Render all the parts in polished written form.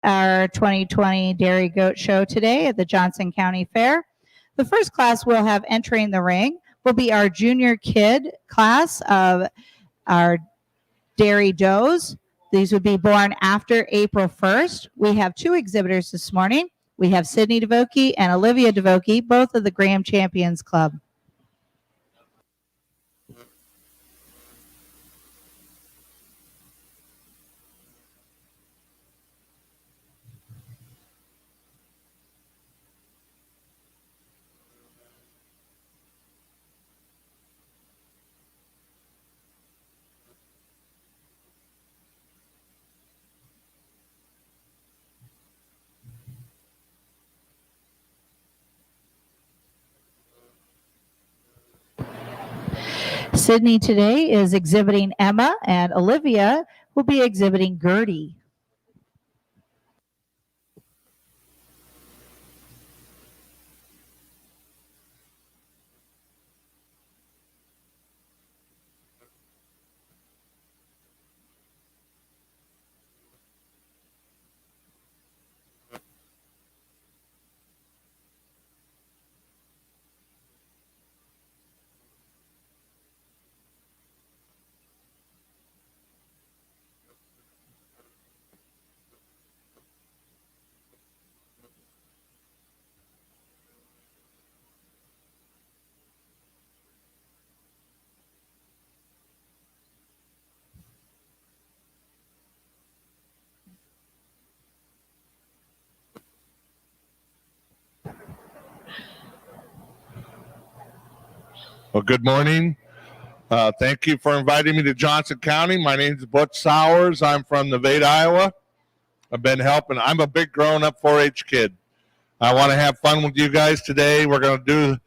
our 2020 Dairy Goat Show today at the Johnson County Fair. The first class we'll have entering the ring will be our junior kid class of our dairy does. These would be born after April 1st. We have two exhibitors this morning. We have Sydney DeVokie and Olivia DeVokie, both of the Graham Champions Club. Sydney today is exhibiting Emma, and Olivia will be exhibiting Gertie. Well, good morning. Thank you for inviting me to Johnson County. My name is Butch Sowers. I'm from Nevada, Iowa. I've been helping. I'm a big grown-up 4-H kid. I want to have fun with you guys today. We're going to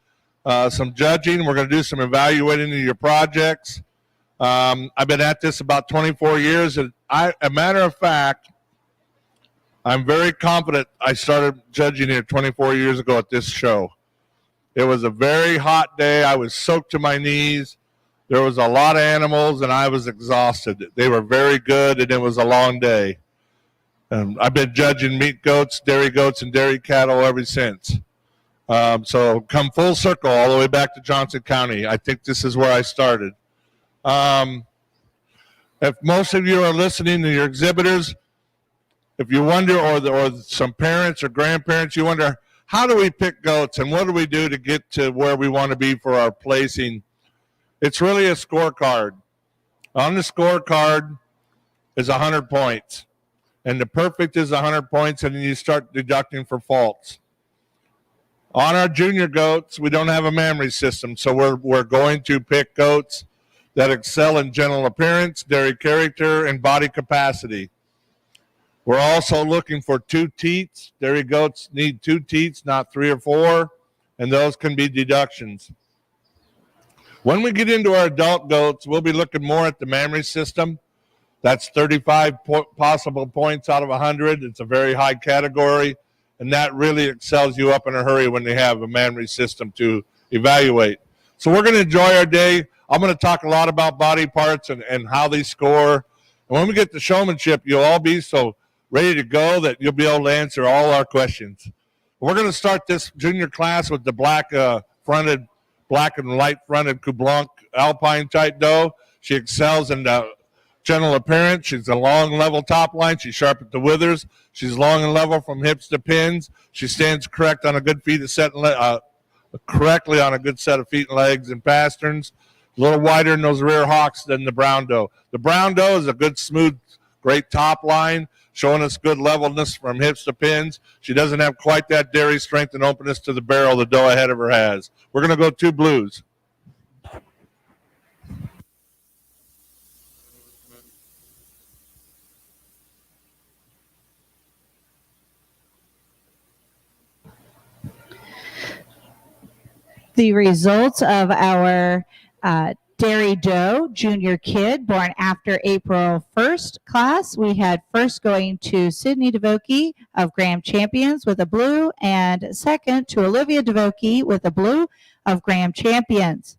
do some judging. We're going to do some evaluating of your projects. I've been at this about 24 years. And a matter of fact, I'm very confident I started judging here 24 years ago at this show. It was a very hot day. I was soaked to my knees. There was a lot of animals, and I was exhausted. They were very good, and it was a long day. I've been judging meat goats, dairy goats, and dairy cattle ever since. So come full circle all the way back to Johnson County. I think this is where I started. If most of you are listening to your exhibitors, if you wonder, or some parents or grandparents, you wonder, how do we pick goats and what do we do to get to where we want to be for our placing? It's really a scorecard. On the scorecard is 100 points. And the perfect is 100 points, and then you start deducting for faults. On our junior goats, we don't have a mammary system, so we're going to pick goats that excel in general appearance, dairy character, and body capacity. We're also looking for 2 teats. Dairy goats need 2 teats, not 3 or 4, and those can be deductions. When we get into our adult goats, we'll be looking more at the mammary system. That's 35 possible points out of 100. It's a very high category, and that really excels you up in a hurry when they have a mammary system to evaluate. So we're going to enjoy our day. I'm going to talk a lot about body parts and how they score. And when we get to showmanship, you'll all be so ready to go that you'll be able to answer all our questions. We're going to start this junior class with the black and light fronted Coublanc Alpine type doe. She excels in the general appearance. She's a long, level top line. She's sharp at the withers. She's long and level from hips to pins. She stands correct on a good feet correctly on a good set of feet and legs and pasterns. A little wider in those rear hocks than the brown doe. The brown doe is a good, smooth, great top line, showing us good levelness from hips to pins. She doesn't have quite that dairy strength and openness to the barrel the doe ahead of her has. We're going to go 2 blues. The results of our dairy doe junior kid born after April 1st class. We had first going to Sydney DeVokie of Graham Champions with a blue, and second to Olivia DeVokie with a blue of Graham Champions.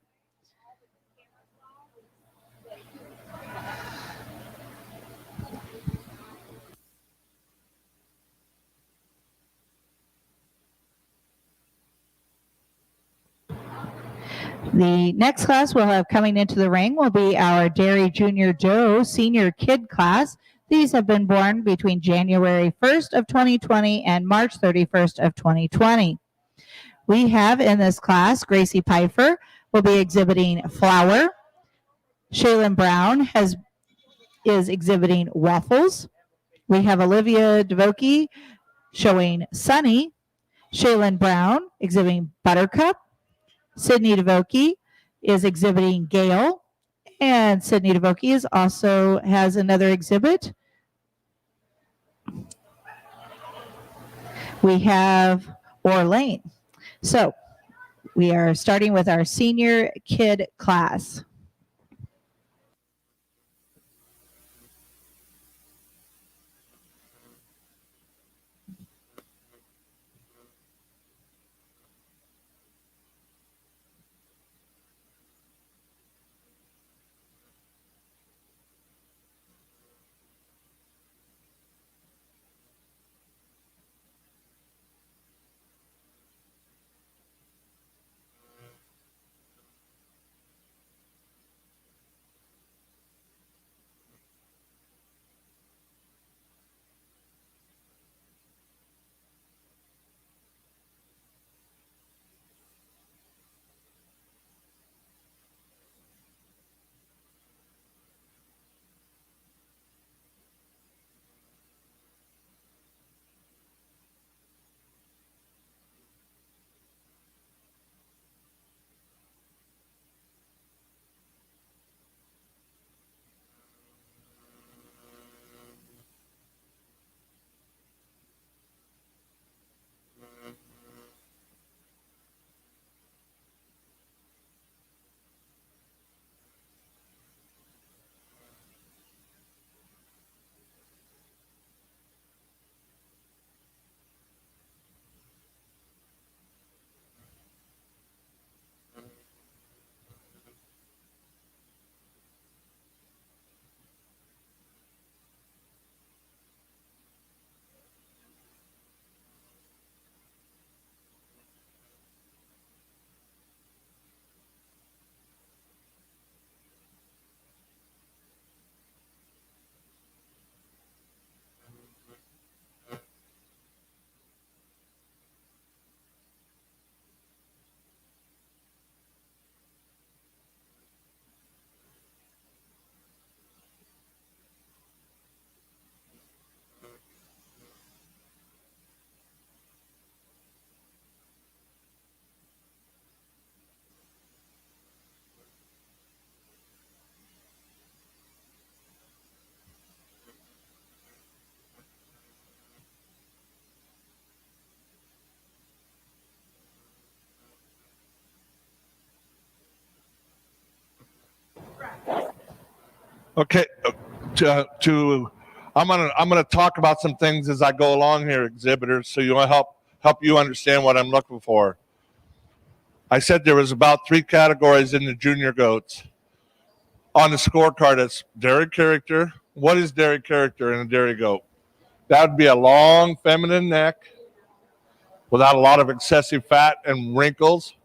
The next class we'll have coming into the ring will be our Dairy Junior Doe Senior Kid class. These have been born between January 1st of 2020 and March 31st of 2020. We have in this class Gracie Pfeiffer will be exhibiting Flower. Shaylin Brown is exhibiting Waffles. We have Olivia Devokie showing Sunny. Shaylin Brown exhibiting Buttercup. Sydney Devokie is exhibiting Gale. And Sydney Devokie also has another exhibit. We have Orlane. So we are starting with our senior kid class. Okay, I'm gonna talk about some things as I go along here, exhibitors, so you want to help you understand what I'm looking for. I said there was about 3 categories in the junior goats. On the scorecard, it's dairy character. What is dairy character in a dairy goat? That would be a long feminine neck without a lot of excessive fat and wrinkles.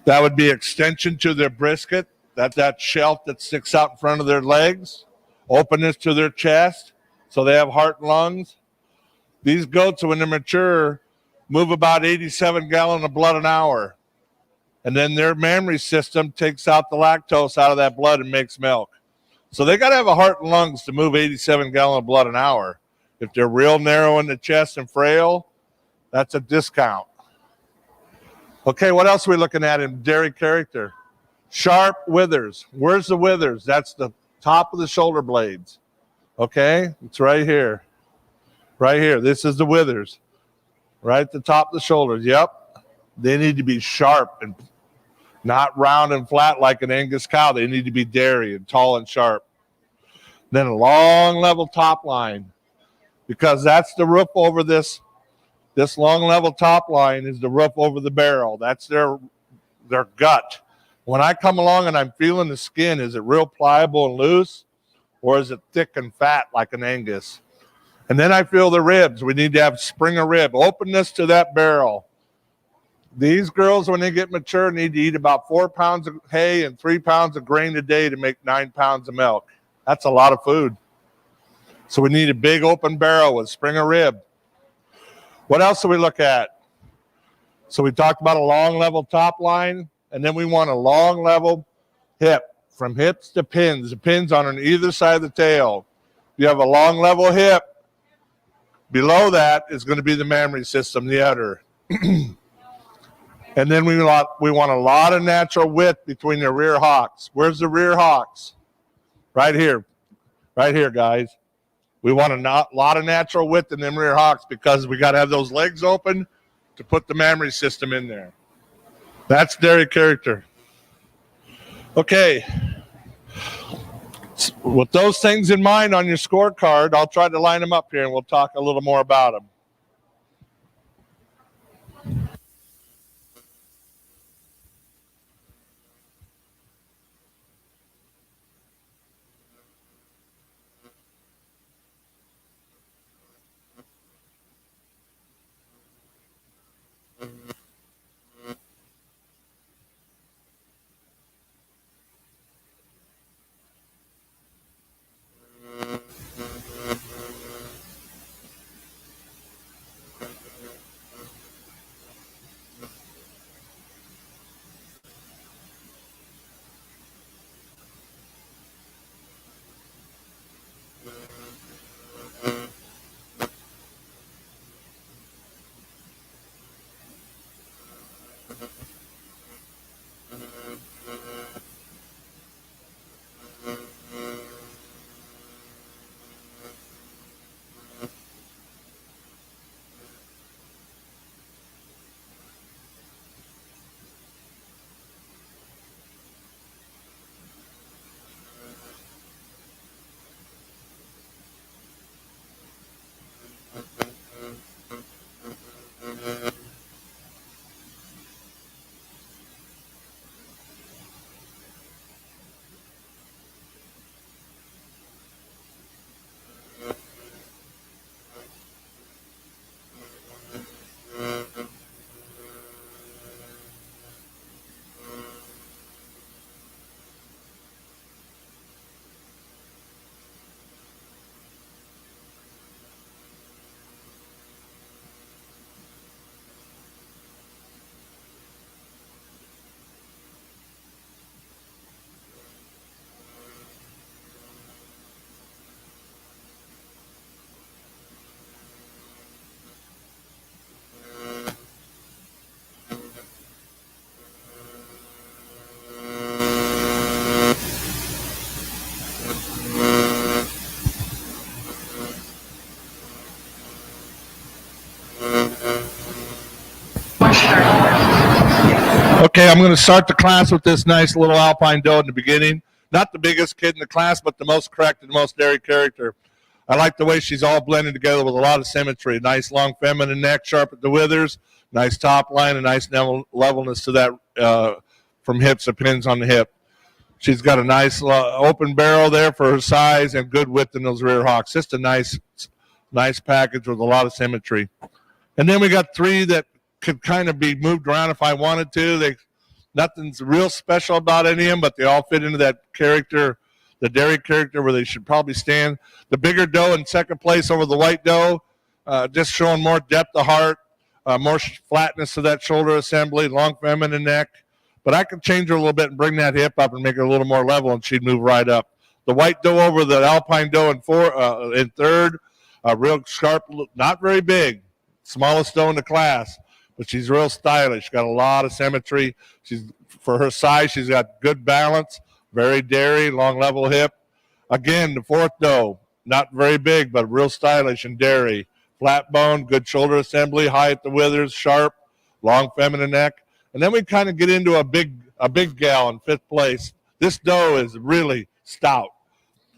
That would be extension to their brisket. That's that shelf that sticks out in front of their legs. Openness to their chest, so they have heart and lungs. These goats, when they're mature, move about 87 gallons of blood an hour. And then their mammary system takes out the lactose out of that blood and makes milk. So they got to have a heart and lungs to move 87 gallons of blood an hour. If they're real narrow in the chest and frail, that's a discount. Okay, what else are we looking at in dairy character? Sharp withers. Where's the withers? That's the top of the shoulder blades. Okay, it's right here. Right here. This is the withers. Right at the top of the shoulders. Yep. They need to be sharp and not round and flat like an Angus cow. They need to be dairy and tall and sharp. Then a long level top line, because that's the roof over this long level top line is the roof over the barrel. That's their gut. When I come along and I'm feeling the skin, is it real pliable and loose, or is it thick and fat like an Angus? And then I feel the ribs. We need to have spring of rib, openness to that barrel. These girls, when they get mature, need to eat about 4 pounds of hay and 3 pounds of grain a day to make 9 pounds of milk. That's a lot of food. So we need a big open barrel with Springer rib. What else do we look at? So we talked about a long level top line, and then we want a long level hip, from hips to pins. The pins on either side of the tail. You have a long level hip. Below that is going to be the mammary system, the udder. And then we want a lot of natural width between the rear hocks. Where's the rear hocks? Right here. Right here, guys. We want a lot of natural width in them rear hocks because we got to have those legs open to put the mammary system in there. That's dairy character. Okay. With those things in mind on your scorecard, I'll try to line them up here and we'll talk a little more about them. Okay, I'm going to start the class with this nice little Alpine doe in the beginning. Not the biggest kid in the class, but the most correct and most dairy character. I like the way she's all blended together with a lot of symmetry. Nice long feminine neck, sharp at the withers, nice top line, and nice levelness to that from hips to pins on the hip. She's got a nice open barrel there for her size and good width in those rear hocks. Just a nice package with a lot of symmetry. And then we got three that could kind of be moved around if I wanted to. Nothing's real special about any of them, but they all fit into that character, the dairy character, where they should probably stand. The bigger doe in second place over the white doe, just showing more depth of heart, more flatness to that shoulder assembly, long feminine neck. But I could change her a little bit and bring that hip up and make her a little more level, and she'd move right up. The white doe over the Alpine doe in third, real sharp, not very big, smallest doe in the class. But she's real stylish, got a lot of symmetry. For her size, she's got good balance, very dairy, long level hip. Again, the fourth doe, not very big, but real stylish and dairy. Flat bone, good shoulder assembly, high at the withers, sharp, long feminine neck. And then we kind of get into a big gal in fifth place. This doe is really stout.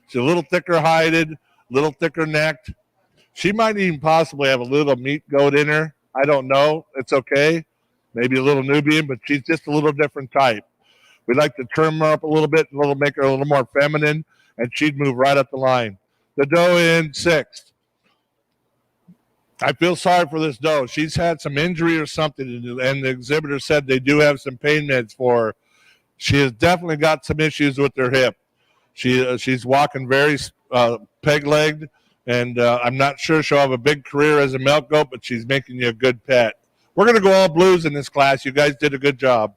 She's a little thicker hided, a little thicker necked. She might even possibly have a little meat goat in her. I don't know. It's okay. Maybe a little Nubian, but she's just a little different type. We'd like to trim her up a little bit, make her a little more feminine, and she'd move right up the line. The doe in sixth. I feel sorry for this doe. She's had some injury or something, and the exhibitor said they do have some pain meds for her. She has definitely got some issues with her hip. She's walking very peg-legged, and I'm not sure she'll have a big career as a milk goat, but she's making you a good pet. We're going to go all blues in this class. You guys did a good job.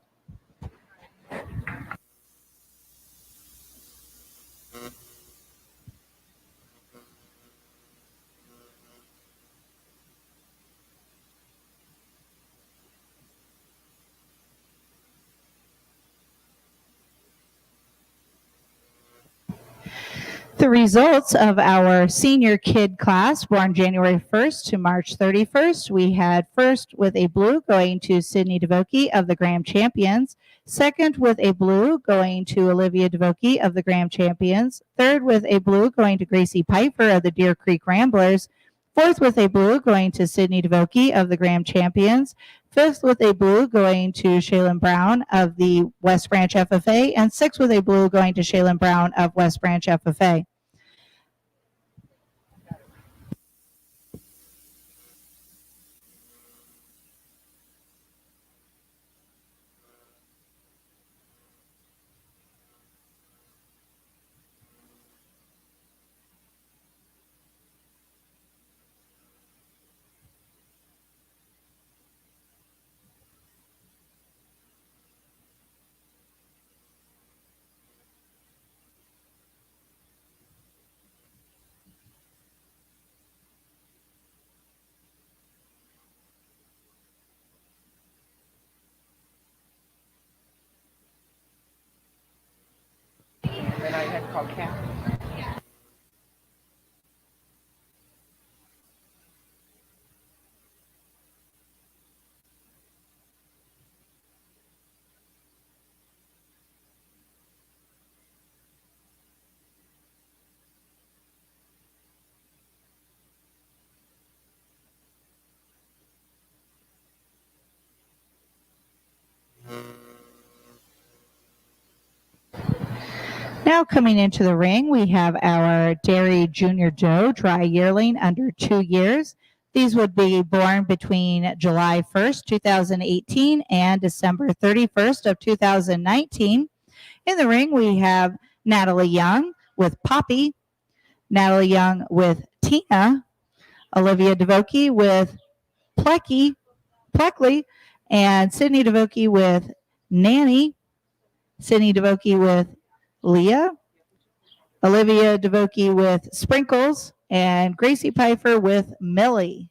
The results of our senior kid class born January 1st to March 31st, we had first with a blue going to Sydney DeVokie of the Graham Champions, second with a blue going to Olivia DeVokie of the Graham Champions, third with a blue going to Gracie Piper of the Deer Creek Ramblers, fourth with a blue going to Sydney DeVokie of the Graham Champions, fifth with a blue going to Shaylin Brown of the West Branch FFA, and sixth with a blue going to Shaylin Brown of West Branch FFA. Then I had called Kathy. Now coming into the ring, we have our Dairy Junior Doe dry yearling under 2 years. These would be born between July 1st, 2018 and December 31st of 2019. In the ring, we have Natalie Young with Poppy, Natalie Young with Tina, Olivia DeVokie with Pleckley, and Sydney DeVokie with Nanny, Sydney DeVokie with Leah, Olivia DeVokie with Sprinkles, and Gracie Piper with Millie.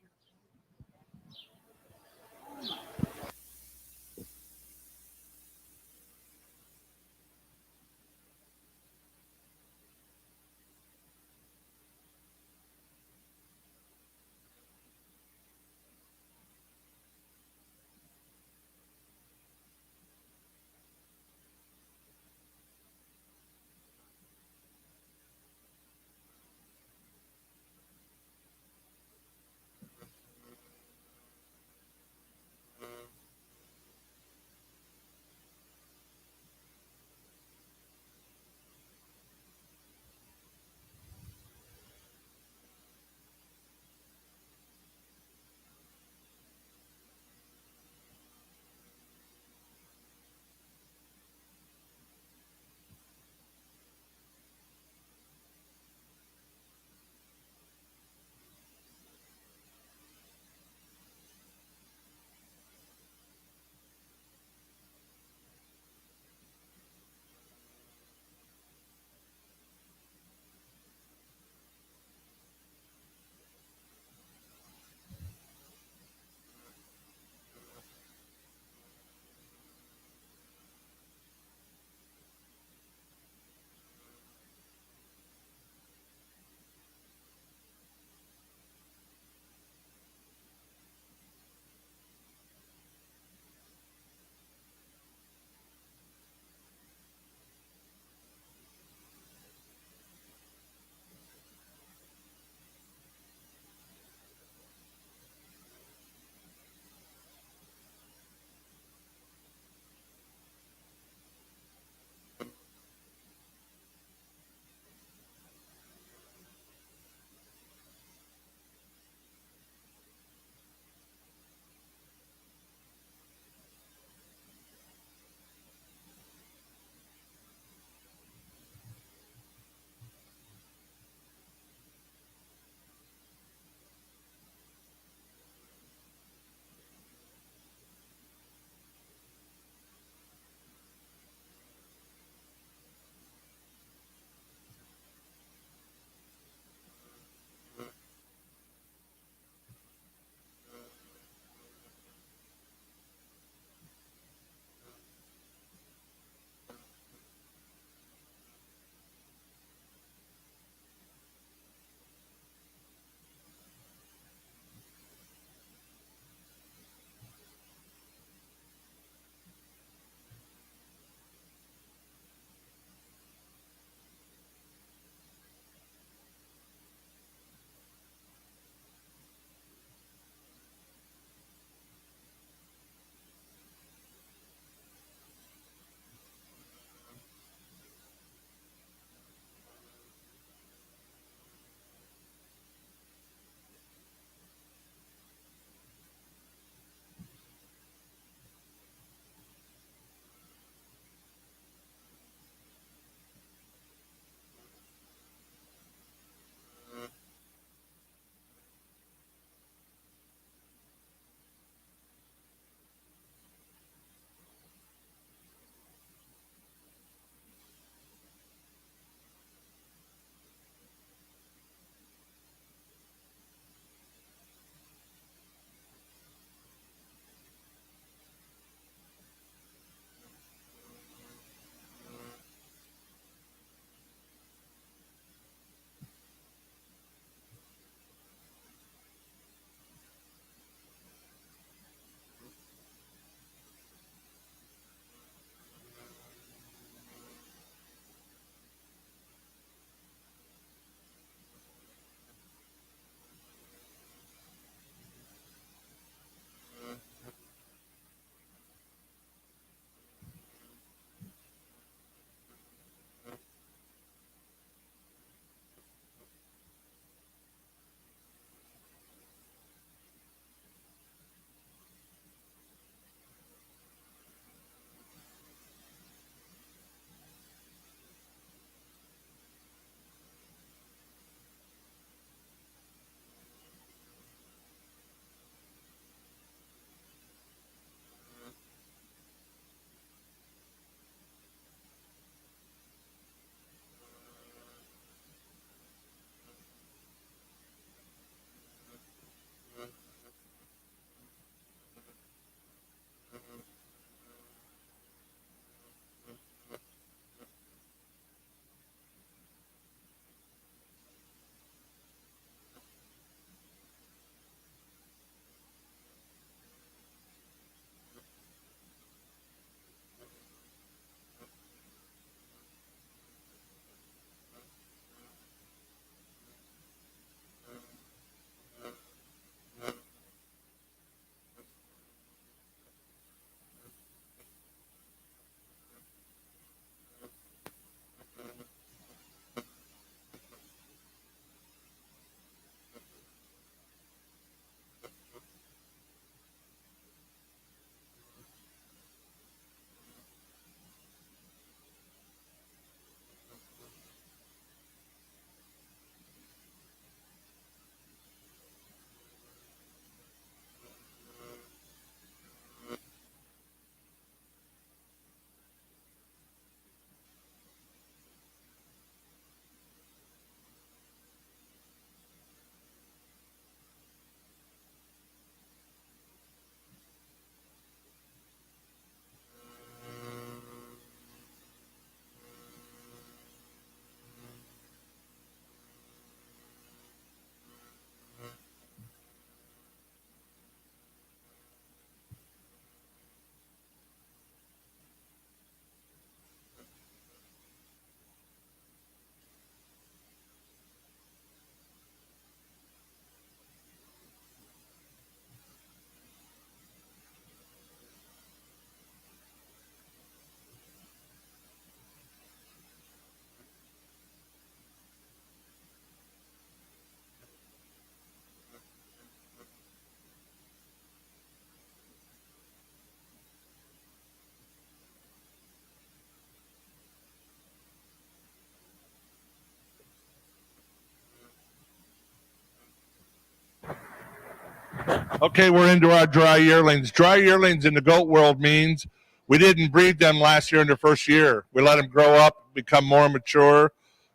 Okay, we're into our dry yearlings. Dry yearlings in the goat world means we didn't breed them last year in their first year. We let them grow up, become more mature.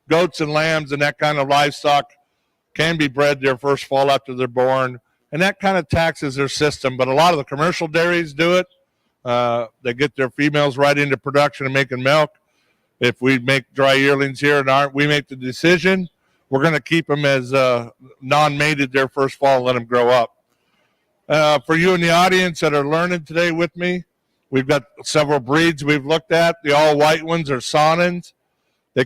Goats and lambs and that kind of livestock can be bred their first fall after they're born, and that kind of taxes their system. But a lot of the commercial dairies do it. They get their females right into production and making milk. If we make dry yearlings here and we make the decision, we're going to keep them as non-mated their first fall and let them grow up. For you in the audience that are learning today with me, we've got several breeds we've looked at. The all white ones are Saanens. They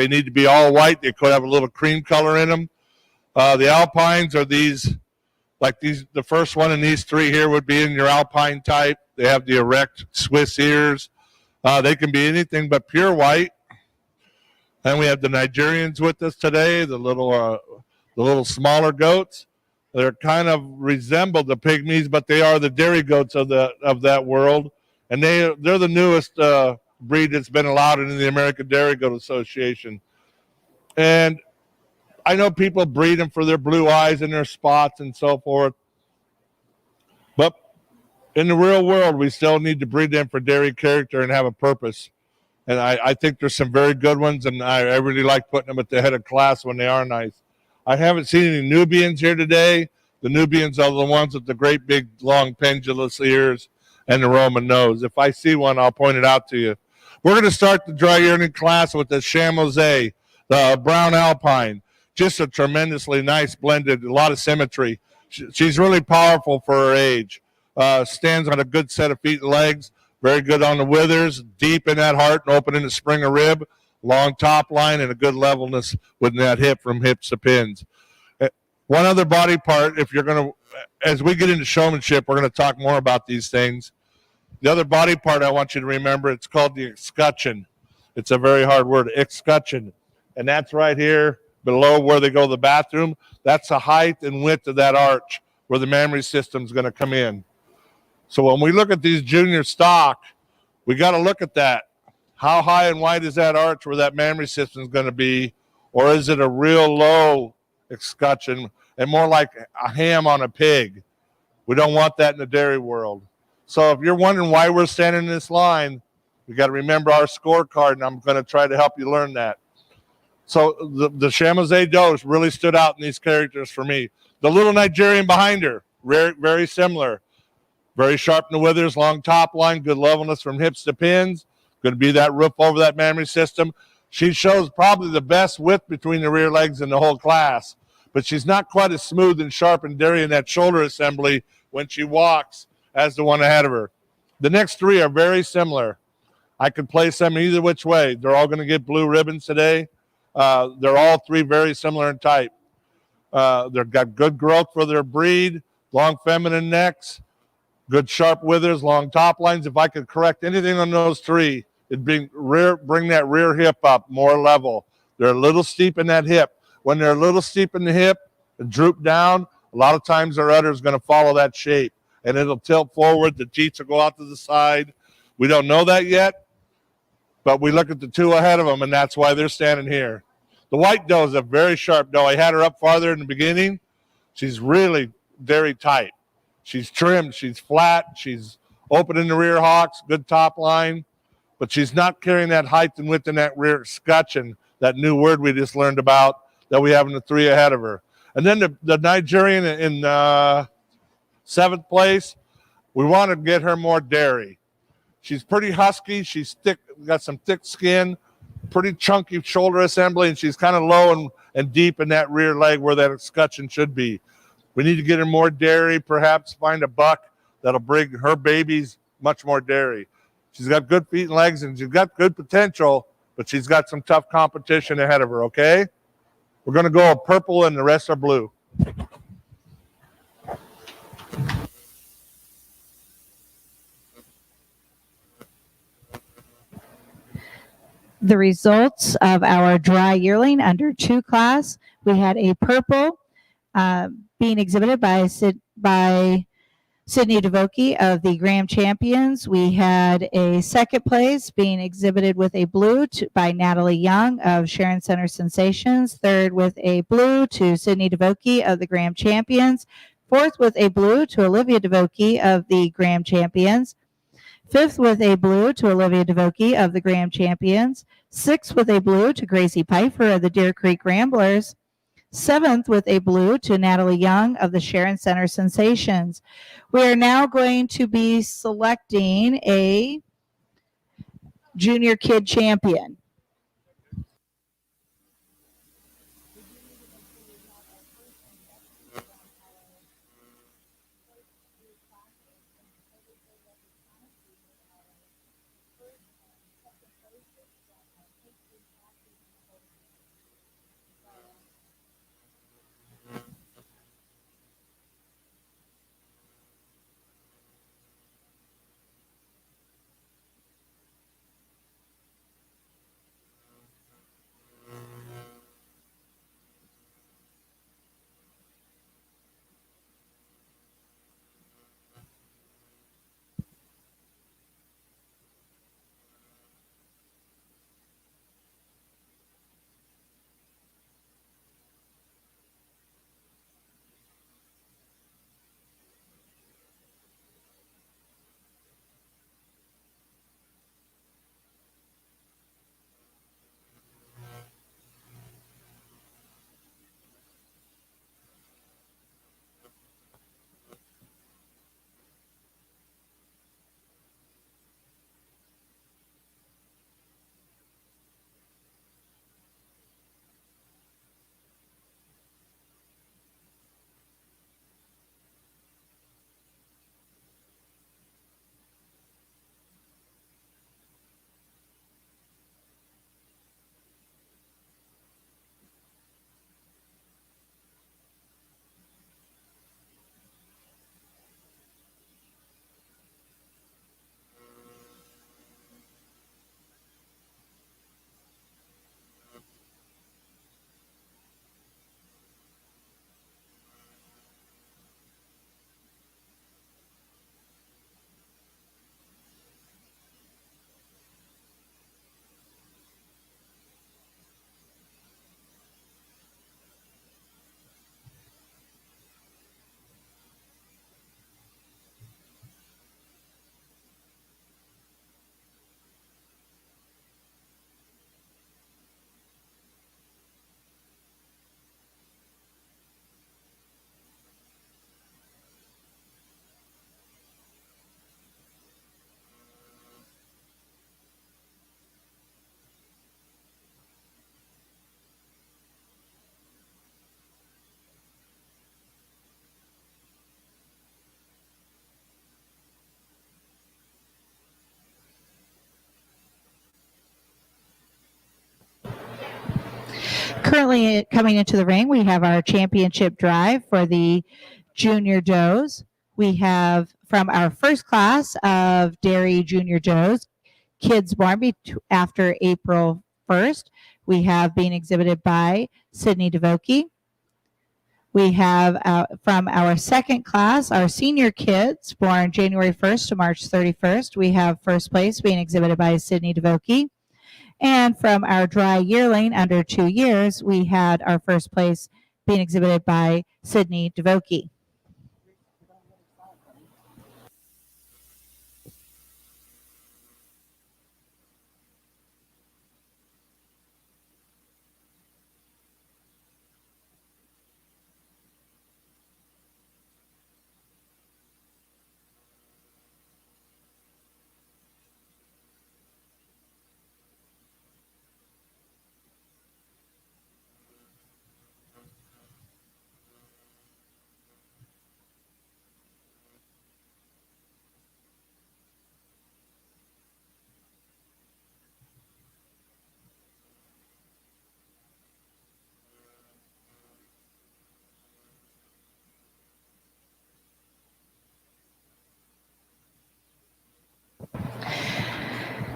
need to be all white. They could have a little cream color in them. The Alpines are these. The first one in these three here would be in your Alpine type. They have the erect Swiss ears. They can be anything but pure white. And we have the Nigerians with us today, the little smaller goats. They're kind of resemble the pygmies, but they are the dairy goats of that world. And they're the newest breed that's been allowed in the American Dairy Goat Association. And I know people breed them for their blue eyes and their spots and so forth. But in the real world, we still need to breed them for dairy character and have a purpose. And I think there's some very good ones, and I really like putting them at the head of class when they are nice. I haven't seen any Nubians here today. The Nubians are the ones with the great big long pendulous ears and the Roman nose. If I see one, I'll point it out to you. We're going to start the dry yearling class with the Chamosé, the brown Alpine. Just a tremendously nice blended, a lot of symmetry. She's really powerful for her age. Stands on a good set of feet and legs. Very good on the withers, deep in that heart and open in the spring of rib. Long top line and a good levelness with that hip from hips to pins. One other body part, if you're going to, as we get into showmanship, we're going to talk more about these things. The other body part I want you to remember, it's called the escutcheon. It's a very hard word, escutcheon. And that's right here below where they go to the bathroom. That's the height and width of that arch where the mammary system is going to come in. So when we look at these junior stock, we got to look at that. How high and wide is that arch where that mammary system is going to be? Or is it a real low escutcheon and more like a ham on a pig? We don't want that in the dairy world. So if you're wondering why we're standing in this line, we got to remember our scorecard, and I'm going to try to help you learn that. So the Chamosé doe really stood out in these characters for me. The little Nigerian behind her, very, very similar. Very sharp in the withers, long top line, good levelness from hips to pins. Going to be that roof over that mammary system. She shows probably the best width between the rear legs in the whole class, but she's not quite as smooth and sharp and dairy in that shoulder assembly when she walks as the one ahead of her. The next three are very similar. I could place them either which way. They're all going to get blue ribbons today. They're all three very similar in type. They've got good growth for their breed, long feminine necks, good sharp withers, long top lines. If I could correct anything on those three, it'd bring that rear hip up more level. They're a little steep in that hip. When they're a little steep in the hip and droop down, a lot of times their udder is going to follow that shape, and it'll tilt forward. The teats will go out to the side. We don't know that yet, but we look at the two ahead of them, and that's why they're standing here. The white doe is a very sharp doe. I had her up farther in the beginning. She's really dairy tight. She's trimmed, she's flat, she's open in the rear hocks, good top line, but she's not carrying that height and width in that rear escutcheon, that new word we just learned about that we have in the three ahead of her. And then the Nigerian in seventh place, we want to get her more dairy. She's pretty husky, she's thick, got some thick skin, pretty chunky shoulder assembly, and she's kind of low and deep in that rear leg where that escutcheon should be. We need to get her more dairy, perhaps find a buck that'll bring her babies much more dairy. She's got good feet and legs, and she's got good potential, but she's got some tough competition ahead of her, okay? We're going to go purple, and the rest are blue. The results of our dry yearling under 2 class, we had a purple being exhibited by Sydney DeVokie of the Graham Champions. We had a second place being exhibited with a blue by Natalie Young of Sharon Center Sensations. Third with a blue to Sydney DeVokie of the Graham Champions. Fourth with a blue to Olivia DeVokie of the Graham Champions. Fifth with a blue to Olivia DeVokie of the Graham Champions. Sixth with a blue to Gracie Pfeiffer of the Deer Creek Ramblers. Seventh with a blue to Natalie Young of the Sharon Center Sensations. We are now going to be selecting a junior kid champion. Currently coming into the ring, we have our championship drive for the junior does. We have from our first class of dairy junior does, kids born after April 1st. We have being exhibited by Sydney DeVokie. We have from our second class, our senior kids born January 1st to March 31st. We have first place being exhibited by Sydney DeVokie. And from our dry yearling under 2 years, we had our first place being exhibited by Sydney DeVokie.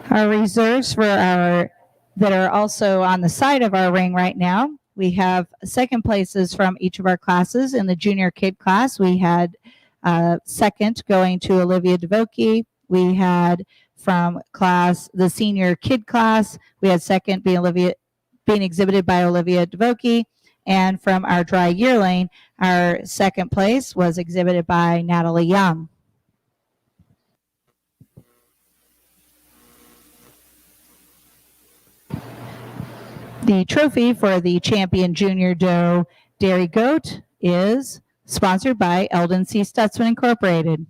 Our reserves for our that are also on the side of our ring right now. We have second places from each of our classes. In the junior kid class, we had second going to Olivia DeVokie. We had from the senior kid class, we had second being exhibited by Olivia DeVokie. And from our dry yearling, our second place was exhibited by Natalie Young. The trophy for the champion junior doe dairy goat is sponsored by Eldon C. Stutzman Incorporated.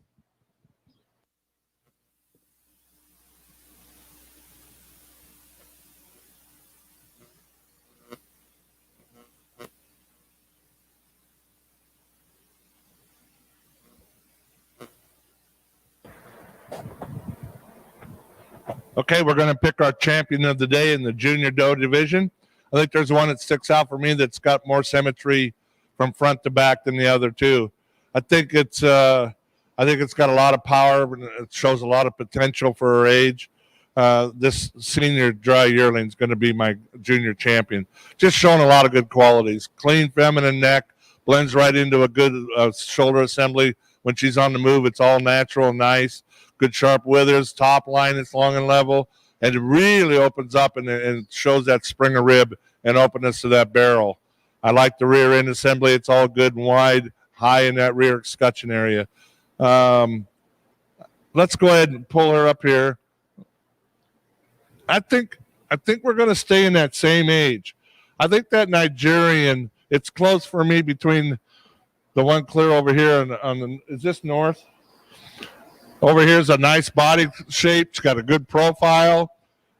Okay, we're going to pick our champion of the day in the junior doe division. I think there's one that sticks out for me that's got more symmetry from front to back than the other two. I think it's got a lot of power. It shows a lot of potential for her age. This senior dry yearling is going to be my junior champion. Just showing a lot of good qualities. Clean feminine neck, blends right into a good shoulder assembly. When she's on the move, it's all natural and nice. Good sharp withers, top line is long and level, and it really opens up and shows that springer rib and openness to that barrel. I like the rear end assembly. It's all good and wide, high in that rear escutcheon area. Let's go ahead and pull her up here. I think we're going to stay in that same age. I think that Nigerian, it's close for me between the one clear over here is this north? Over here is a nice body shape. She's got a good profile.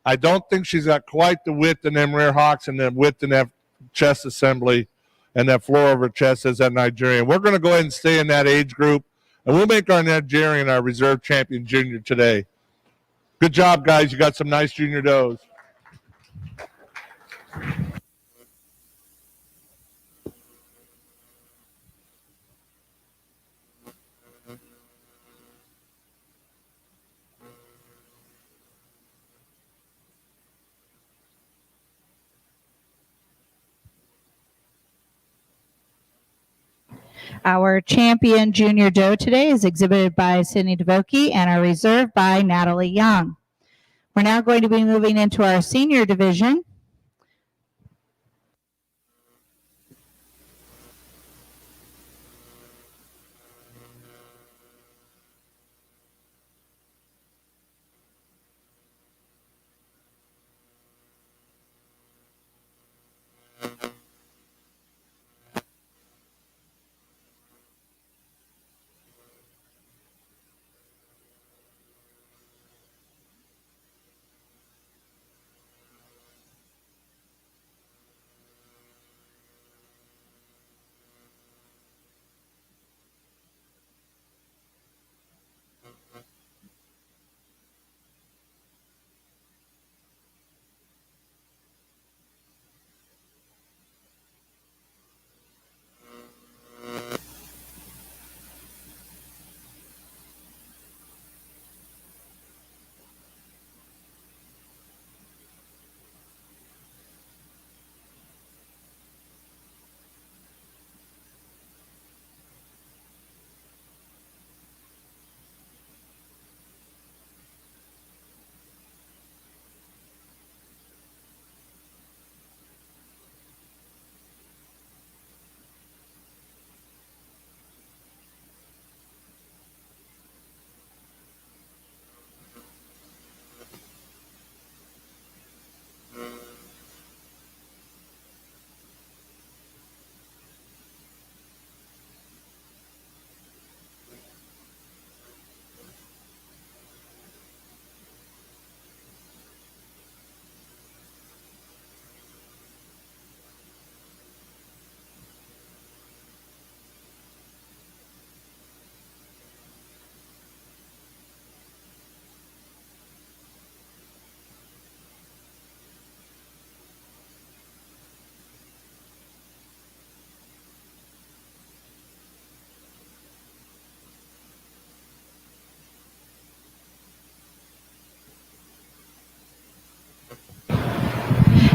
I don't think she's got quite the width in them rear hocks and the width in that chest assembly and that floor of her chest as that Nigerian. We're going to go ahead and stay in that age group, and we'll make our Nigerian our reserve champion junior today. Good job, guys. You got some nice junior does. Our champion junior doe today is exhibited by Sydney DeVoke and our reserve by Natalie Young. We're now going to be moving into our senior division.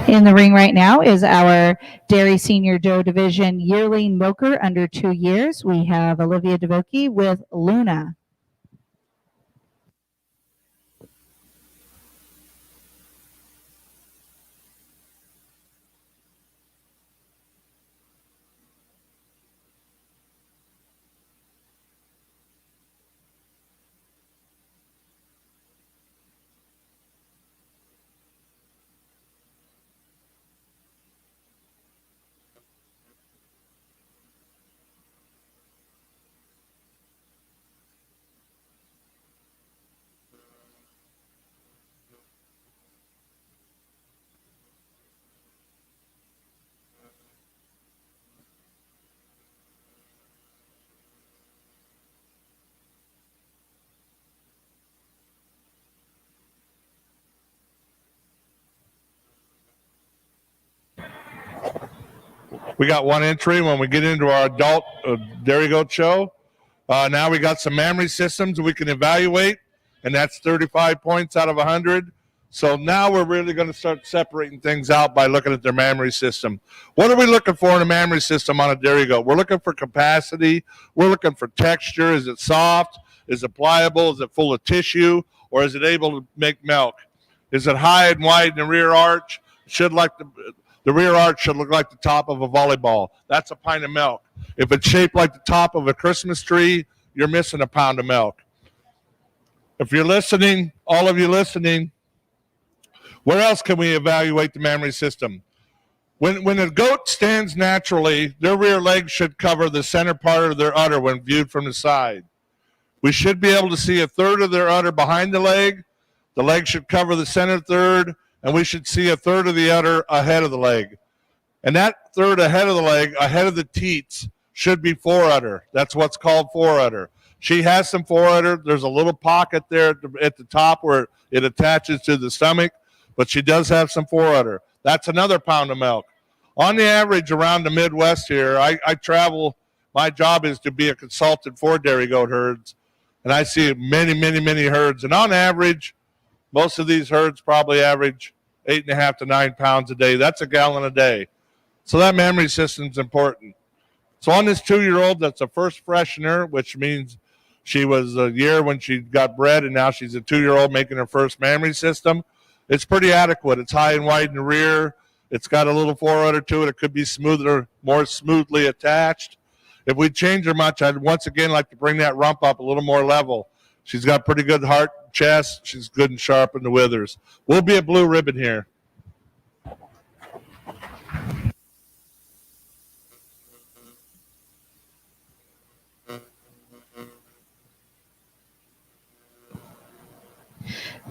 In the ring right now is our Dairy Senior Doe Division yearling milker under 2 years. We have Olivia DeVoke with Luna. We got one entry when we get into our adult dairy goat show. Now we got some memory systems we can evaluate, and that's 35 points out of 100. So now we're really going to start separating things out by looking at their mammary system. What are we looking for in a mammary system on a dairy goat? We're looking for capacity. We're looking for texture. Is it soft? Is it pliable? Is it full of tissue? Or is it able to make milk? Is it high and wide in the rear arch? The rear arch should look like the top of a volleyball. That's a pint of milk. If it's shaped like the top of a Christmas tree, you're missing a pound of milk. If you're listening, all of you listening, where else can we evaluate the mammary system? When a goat stands naturally, their rear legs should cover the center part of their udder when viewed from the side. We should be able to see a third of their udder behind the leg. The leg should cover the center third, and we should see a third of the udder ahead of the leg. And that third ahead of the leg, ahead of the teats, should be foreudder. That's what's called foreudder. She has some foreudder. There's a little pocket there at the top where it attaches to the stomach, but she does have some foreudder. That's another pound of milk. On the average around the Midwest here, I travel. My job is to be a consultant for dairy goat herds, and I see many, many, many herds. And on average, most of these herds probably average 8.5 to 9 pounds a day. That's a gallon a day. So that mammary system is important. So on this 2-year-old, that's a first freshener, which means she was a year when she got bred, and now she's a 2-year-old making her first mammary system. It's pretty adequate. It's high and wide in the rear. It's got a little foreudder to it. It could be smoother, more smoothly attached. If we change her much, I'd once again like to bring that rump up a little more level. She's got pretty good heart, chest. She's good and sharp in the withers. We'll be a blue ribbon here.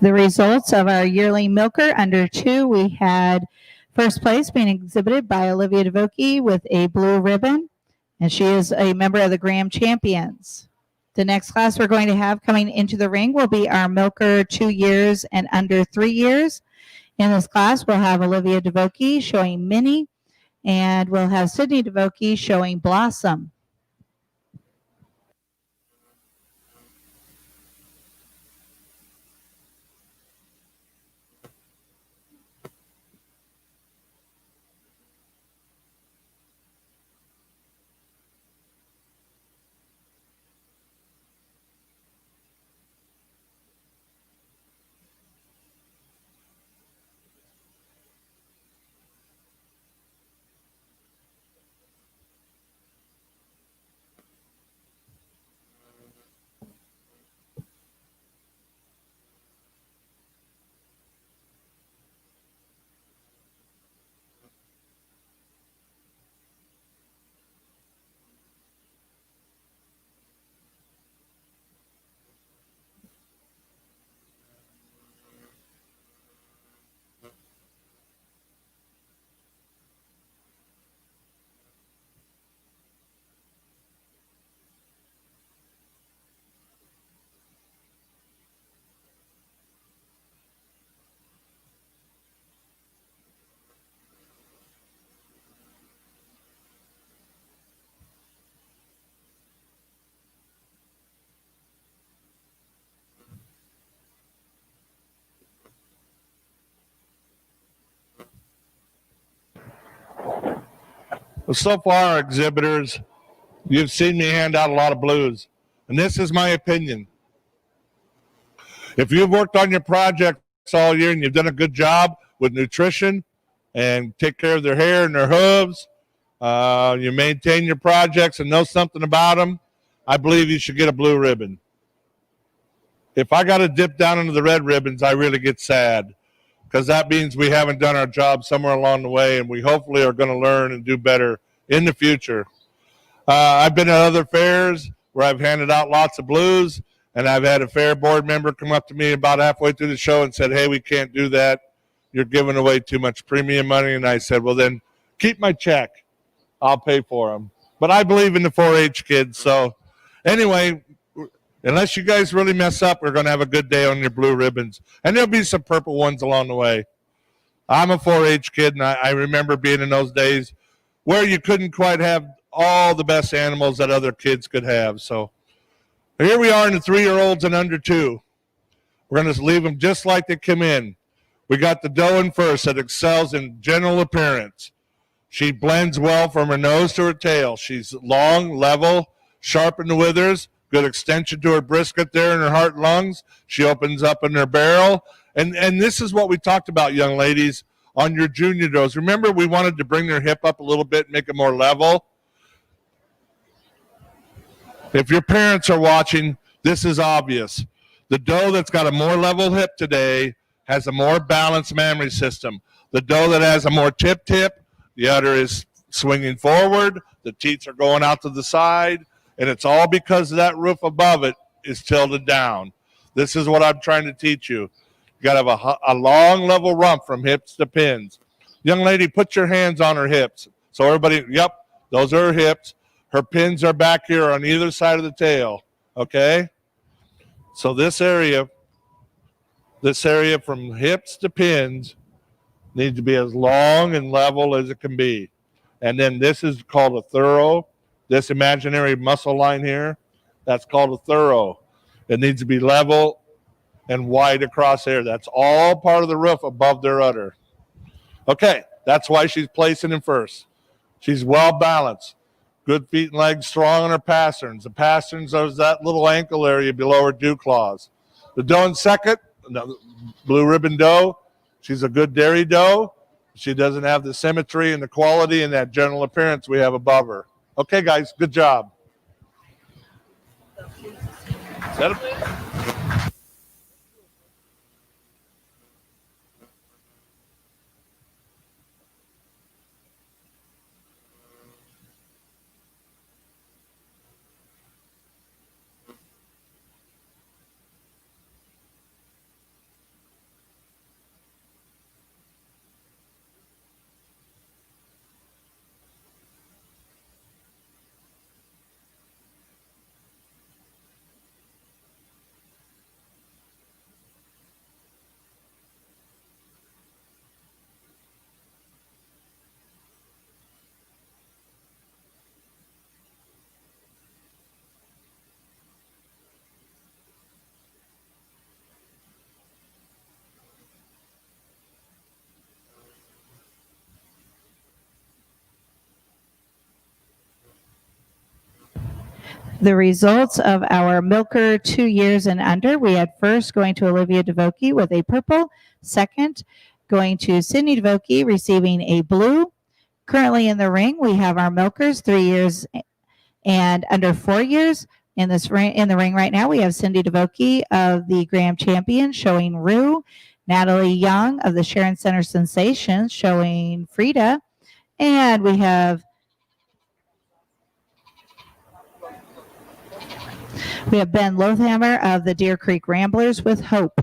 The results of our yearling milker under 2, we had first place being exhibited by Olivia DeVokie with a blue ribbon, and she is a member of the Graham Champions. The next class we're going to have coming into the ring will be our milker 2 years and under 3 years. In this class, we'll have Olivia DeVokie showing Minnie, and we'll have Sydney DeVokie showing Blossom. Well, so far, exhibitors, you've seen me hand out a lot of blues, and this is my opinion. If you've worked on your projects all year and you've done a good job with nutrition and take care of their hair and their hooves, you maintain your projects and know something about them, I believe you should get a blue ribbon. If I got to dip down into the red ribbons, I really get sad, because that means we haven't done our job somewhere along the way, and we hopefully are going to learn and do better in the future. I've been at other fairs where I've handed out lots of blues, and I've had a fair board member come up to me about halfway through the show and said, "Hey, we can't do that. You're giving away too much premium money." And I said, "Well, then keep my check. I'll pay for them." But I believe in the 4-H kids. So anyway, unless you guys really mess up, we're going to have a good day on your blue ribbons. And there'll be some purple ones along the way. I'm a 4-H kid, and I remember being in those days where you couldn't quite have all the best animals that other kids could have. So here we are in the 3-year-olds and under 2. We're going to leave them just like they come in. We got the doe in first that excels in general appearance. She blends well from her nose to her tail. She's long, level, sharp in the withers, good extension to her brisket there in her heart and lungs. She opens up in her barrel. And this is what we talked about, young ladies, on your junior does. Remember, we wanted to bring their hip up a little bit, make it more level. If your parents are watching, this is obvious. The doe that's got a more level hip today has a more balanced mammary system. The doe that has a more tip, the udder is swinging forward, the teats are going out to the side, and it's all because that roof above it is tilted down. This is what I'm trying to teach you. You got to have a long, level rump from hips to pins. Young lady, put your hands on her hips. So everybody, yep, those are her hips. Her pins are back here on either side of the tail, okay? So this area from hips to pins needs to be as long and level as it can be. And then this is called a thorough. This imaginary muscle line here, that's called a thorough. It needs to be level and wide across here. That's all part of the roof above their udder. Okay, that's why she's placing in first. She's well balanced. Good feet and legs, strong on her pasterns. The pasterns are that little ankle area below her dew claws. The doe in second, blue ribbon doe, she's a good dairy doe. She doesn't have the symmetry and the quality and that general appearance we have above her. Okay, guys, good job. Set up. The results of our milker 2 years and under, we had first going to Olivia DeVoki with a purple, second going to Sydney DeVoki receiving a blue. Currently in the ring, we have our milkers 3 years and under 4 years. In the ring right now, we have Cindy DeVoki of the Graham Champion showing Rue, Natalie Young of the Sharon Center Sensations showing Frida, and we have Ben Lothammer of the Deer Creek Ramblers with Hope.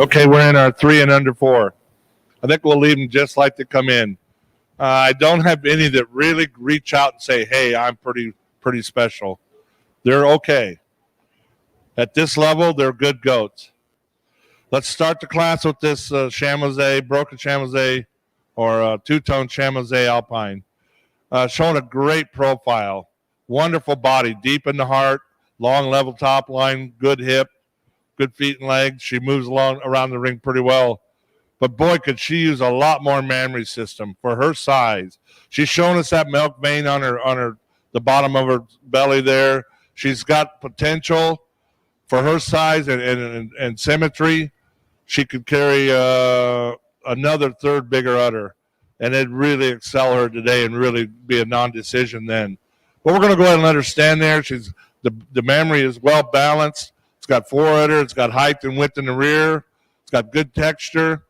Okay, we're in our 3 and under 4. I think we'll leave them just like they come in. I don't have any that really reach out and say, "Hey, I'm pretty special." They're okay. At this level, they're good goats. Let's start the class with this Chamois, broken Chamois, or two-tone Chamois Alpine. Showing a great profile, wonderful body, deep in the heart, long level top line, good hip, good feet and legs. She moves along around the ring pretty well. But boy, could she use a lot more mammary system for her size. She's showing us that milk vein on her the bottom of her belly there. She's got potential for her size and symmetry. She could carry another third bigger udder, and it'd really excel her today and really be a non-decision then. But we're going to go ahead and let her stand there. She's the mammary is well balanced. It's got 4 udder. It's got height and width in the rear. It's got good texture.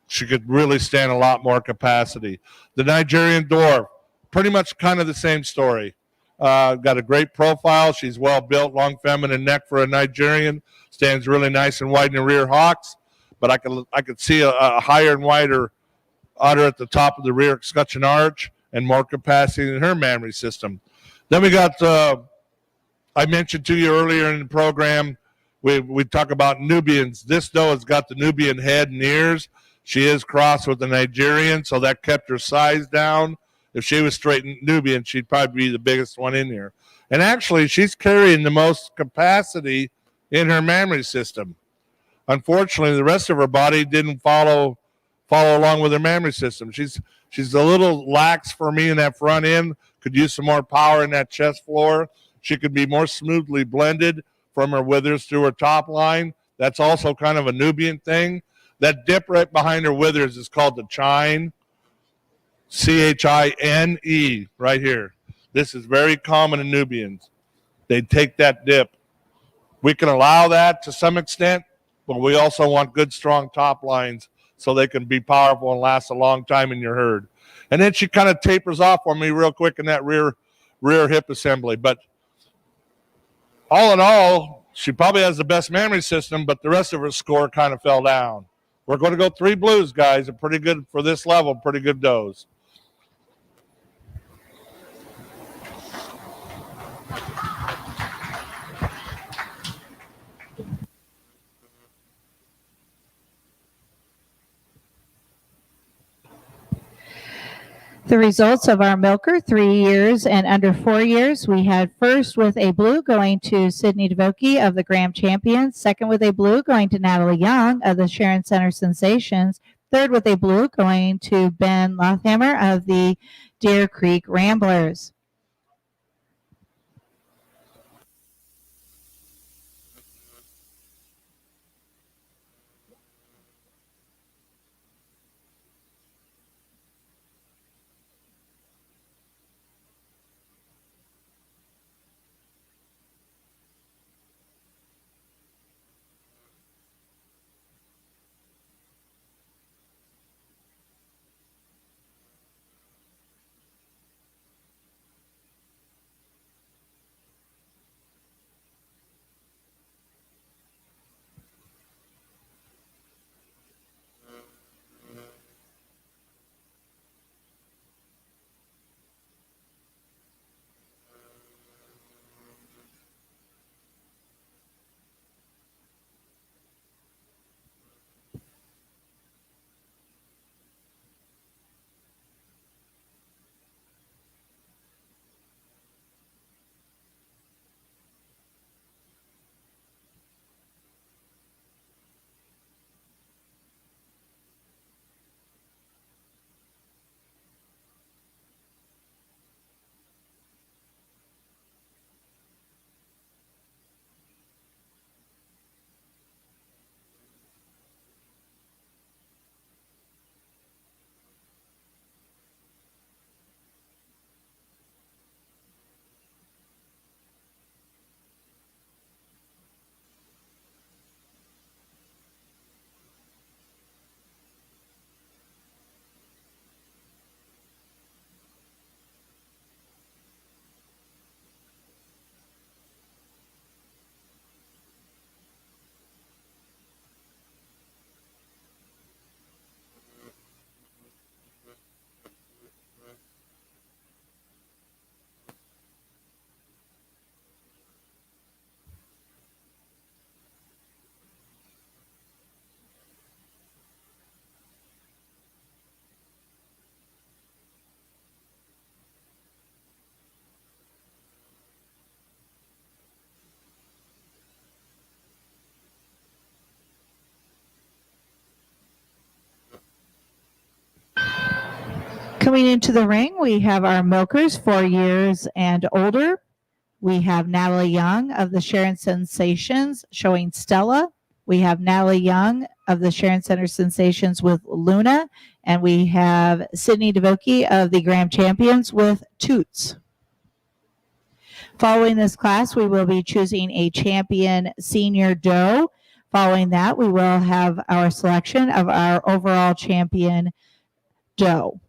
She could really stand a lot more capacity. The Nigerian Dwarf, pretty much kind of the same story. Got a great profile. She's well built, long feminine neck for a Nigerian. Stands really nice and wide in the rear hocks. But I could see a higher and wider udder at the top of the rear escutcheon arch and more capacity in her mammary system. Then we got, I mentioned to you earlier in the program, we talk about Nubians. This doe has got the Nubian head and ears. She is crossed with the Nigerian, so that kept her size down. If she was straight Nubian, she'd probably be the biggest one in here. And actually, she's carrying the most capacity in her mammary system. Unfortunately, the rest of her body didn't follow along with her mammary system. She's a little lax for me in that front end. Could use some more power in that chest floor. She could be more smoothly blended from her withers through her top line. That's also kind of a Nubian thing. That dip right behind her withers is called the chine, Chine, right here. This is very common in Nubians. They take that dip. We can allow that to some extent, but we also want good, strong top lines so they can be powerful and last a long time in your herd. And then she kind of tapers off on me real quick in that rear hip assembly. But all in all, she probably has the best mammary system, but the rest of her score kind of fell down. We're going to go 3 blues, guys. Are pretty good for this level, pretty good does. The results of our milker, 3 years and under 4 years. We had first with a blue going to Sydney DeVokie of the Graham Champions. Second with a blue going to Natalie Young of the Sharon Center Sensations. Third with a blue going to Ben Lothhammer of the Deer Creek Ramblers. Coming into the ring, we have our milkers 4 years and older. We have Natalie Young of the Sharon Sensations showing Stella. We have Natalie Young of the Sharon Center Sensations with Luna. And we have Sydney DeVoki of the Graham Champions with Toots. Following this class, we will be choosing a champion senior doe. Following that, we will have our selection of our overall champion doe.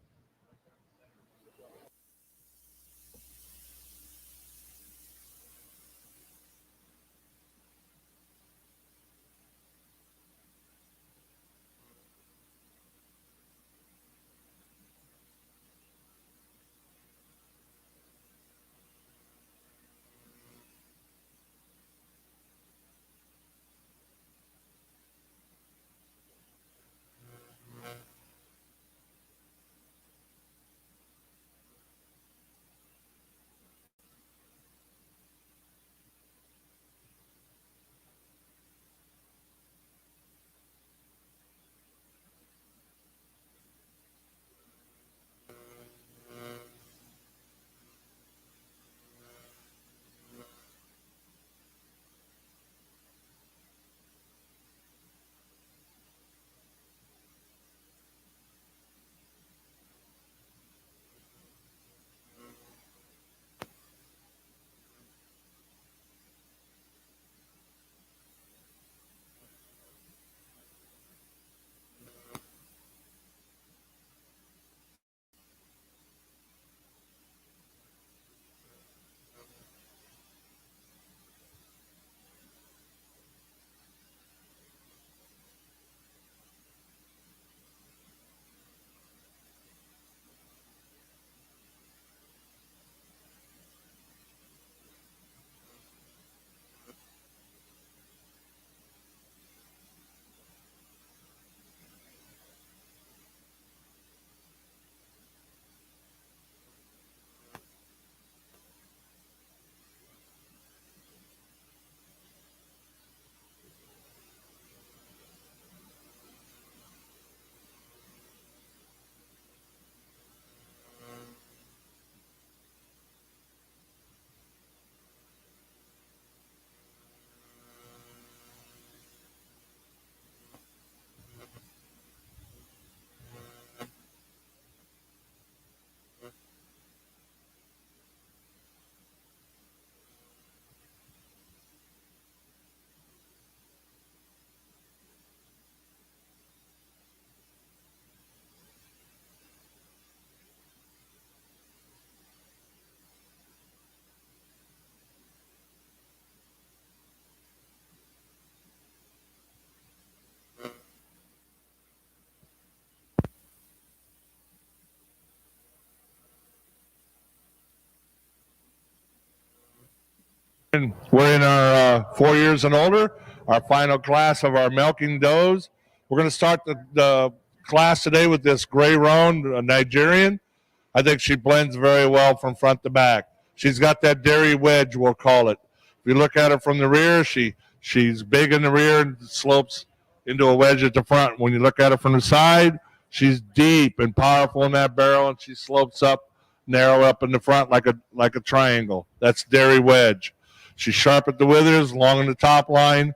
We're in our 4 years and older, our final class of our milking does. We're going to start the class today with this Grey Roan, a Nigerian. I think she blends very well from front to back. She's got that dairy wedge, we'll call it. If you look at her from the rear, she's big in the rear and slopes into a wedge at the front. When you look at her from the side, she's deep and powerful in that barrel, and she slopes up, narrow up in the front like a triangle. That's dairy wedge. She's sharp at the withers, long in the top line,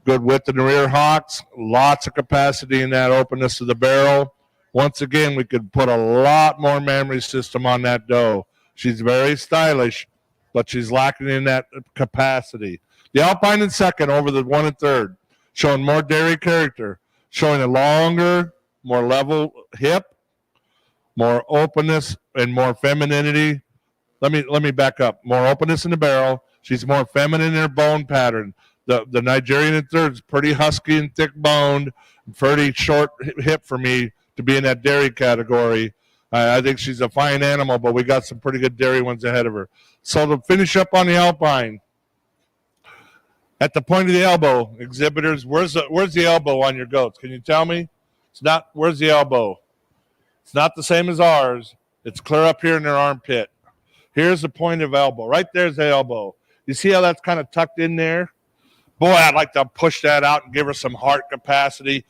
good width in the rear hocks, lots of capacity in that openness of the barrel. Once again, we could put a lot more memory system on that doe. She's very stylish, but she's lacking in that capacity. The Alpine in second over the 1 1/3, showing more dairy character, showing a longer, more level hip, more openness and more femininity. Let me back up. More openness in the barrel. She's more feminine in her bone pattern. The Nigerian in third is pretty husky and thick boned, pretty short hip for me to be in that dairy category. I think she's a fine animal, but we got some pretty good dairy ones ahead of her. So to finish up on the Alpine, at the point of the elbow, exhibitors, where's the elbow on your goats? Can you tell me? It's not. Where's the elbow? It's not the same as ours. It's clear up here in their armpit. Here's the point of elbow. Right there's the elbow. You see how that's kind of tucked in there? Boy, I'd like to push that out and give her some heart capacity.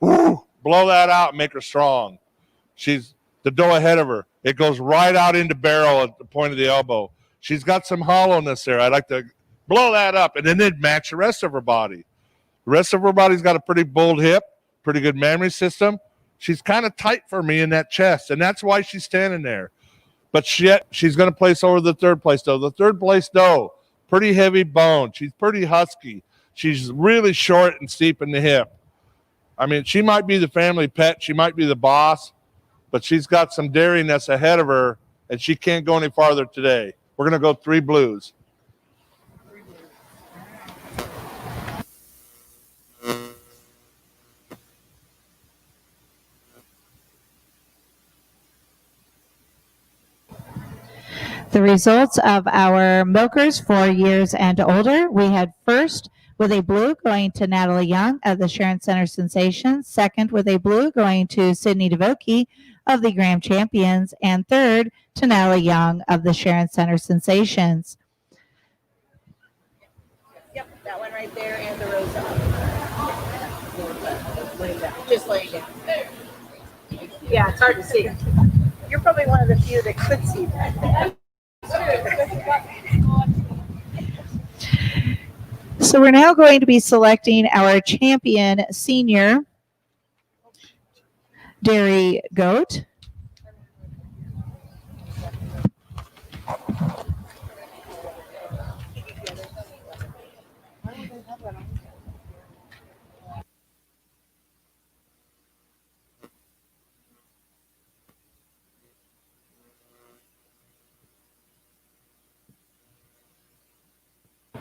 Woo, blow that out and make her strong. She's the doe ahead of her. It goes right out into barrel at the point of the elbow. She's got some hollowness there. I'd like to blow that up, and then it'd match the rest of her body. The rest of her body's got a pretty bold hip, pretty good memory system. She's kind of tight for me in that chest, and that's why she's standing there. But she's going to place over the third place doe. The third place doe, pretty heavy bone. She's pretty husky. She's really short and steep in the hip. I mean, she might be the family pet. She might be the boss, but she's got some dairiness ahead of her, and she can't go any farther today. We're going to go 3 blues. The results of our milkers 4 years and older, we had first with a blue going to Natalie Young of the Sharon Center Sensations, second with a blue going to Sydney DeVokie of the Graham Champions, and third to Natalie Young of the Sharon Center Sensations. Yep, that one right there and the rose up. Just laying down. Yeah, it's hard to see. You're probably one of the few that could see that. So we're now going to be selecting our champion senior dairy goat.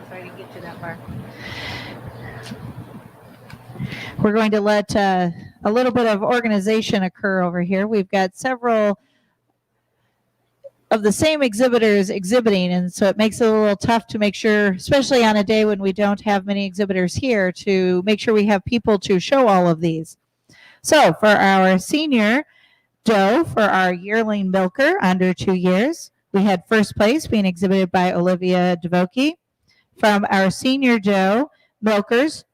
Sorry to get to that far. We're going to let a little bit of organization occur over here. We've got several of the same exhibitors exhibiting, and so it makes it a little tough to make sure, especially on a day when we don't have many exhibitors here, to make sure we have people to show all of these. So for our senior doe, for our yearling milker under 2 years, we had first place being exhibited by Olivia DeVokie. From our senior doe milkers,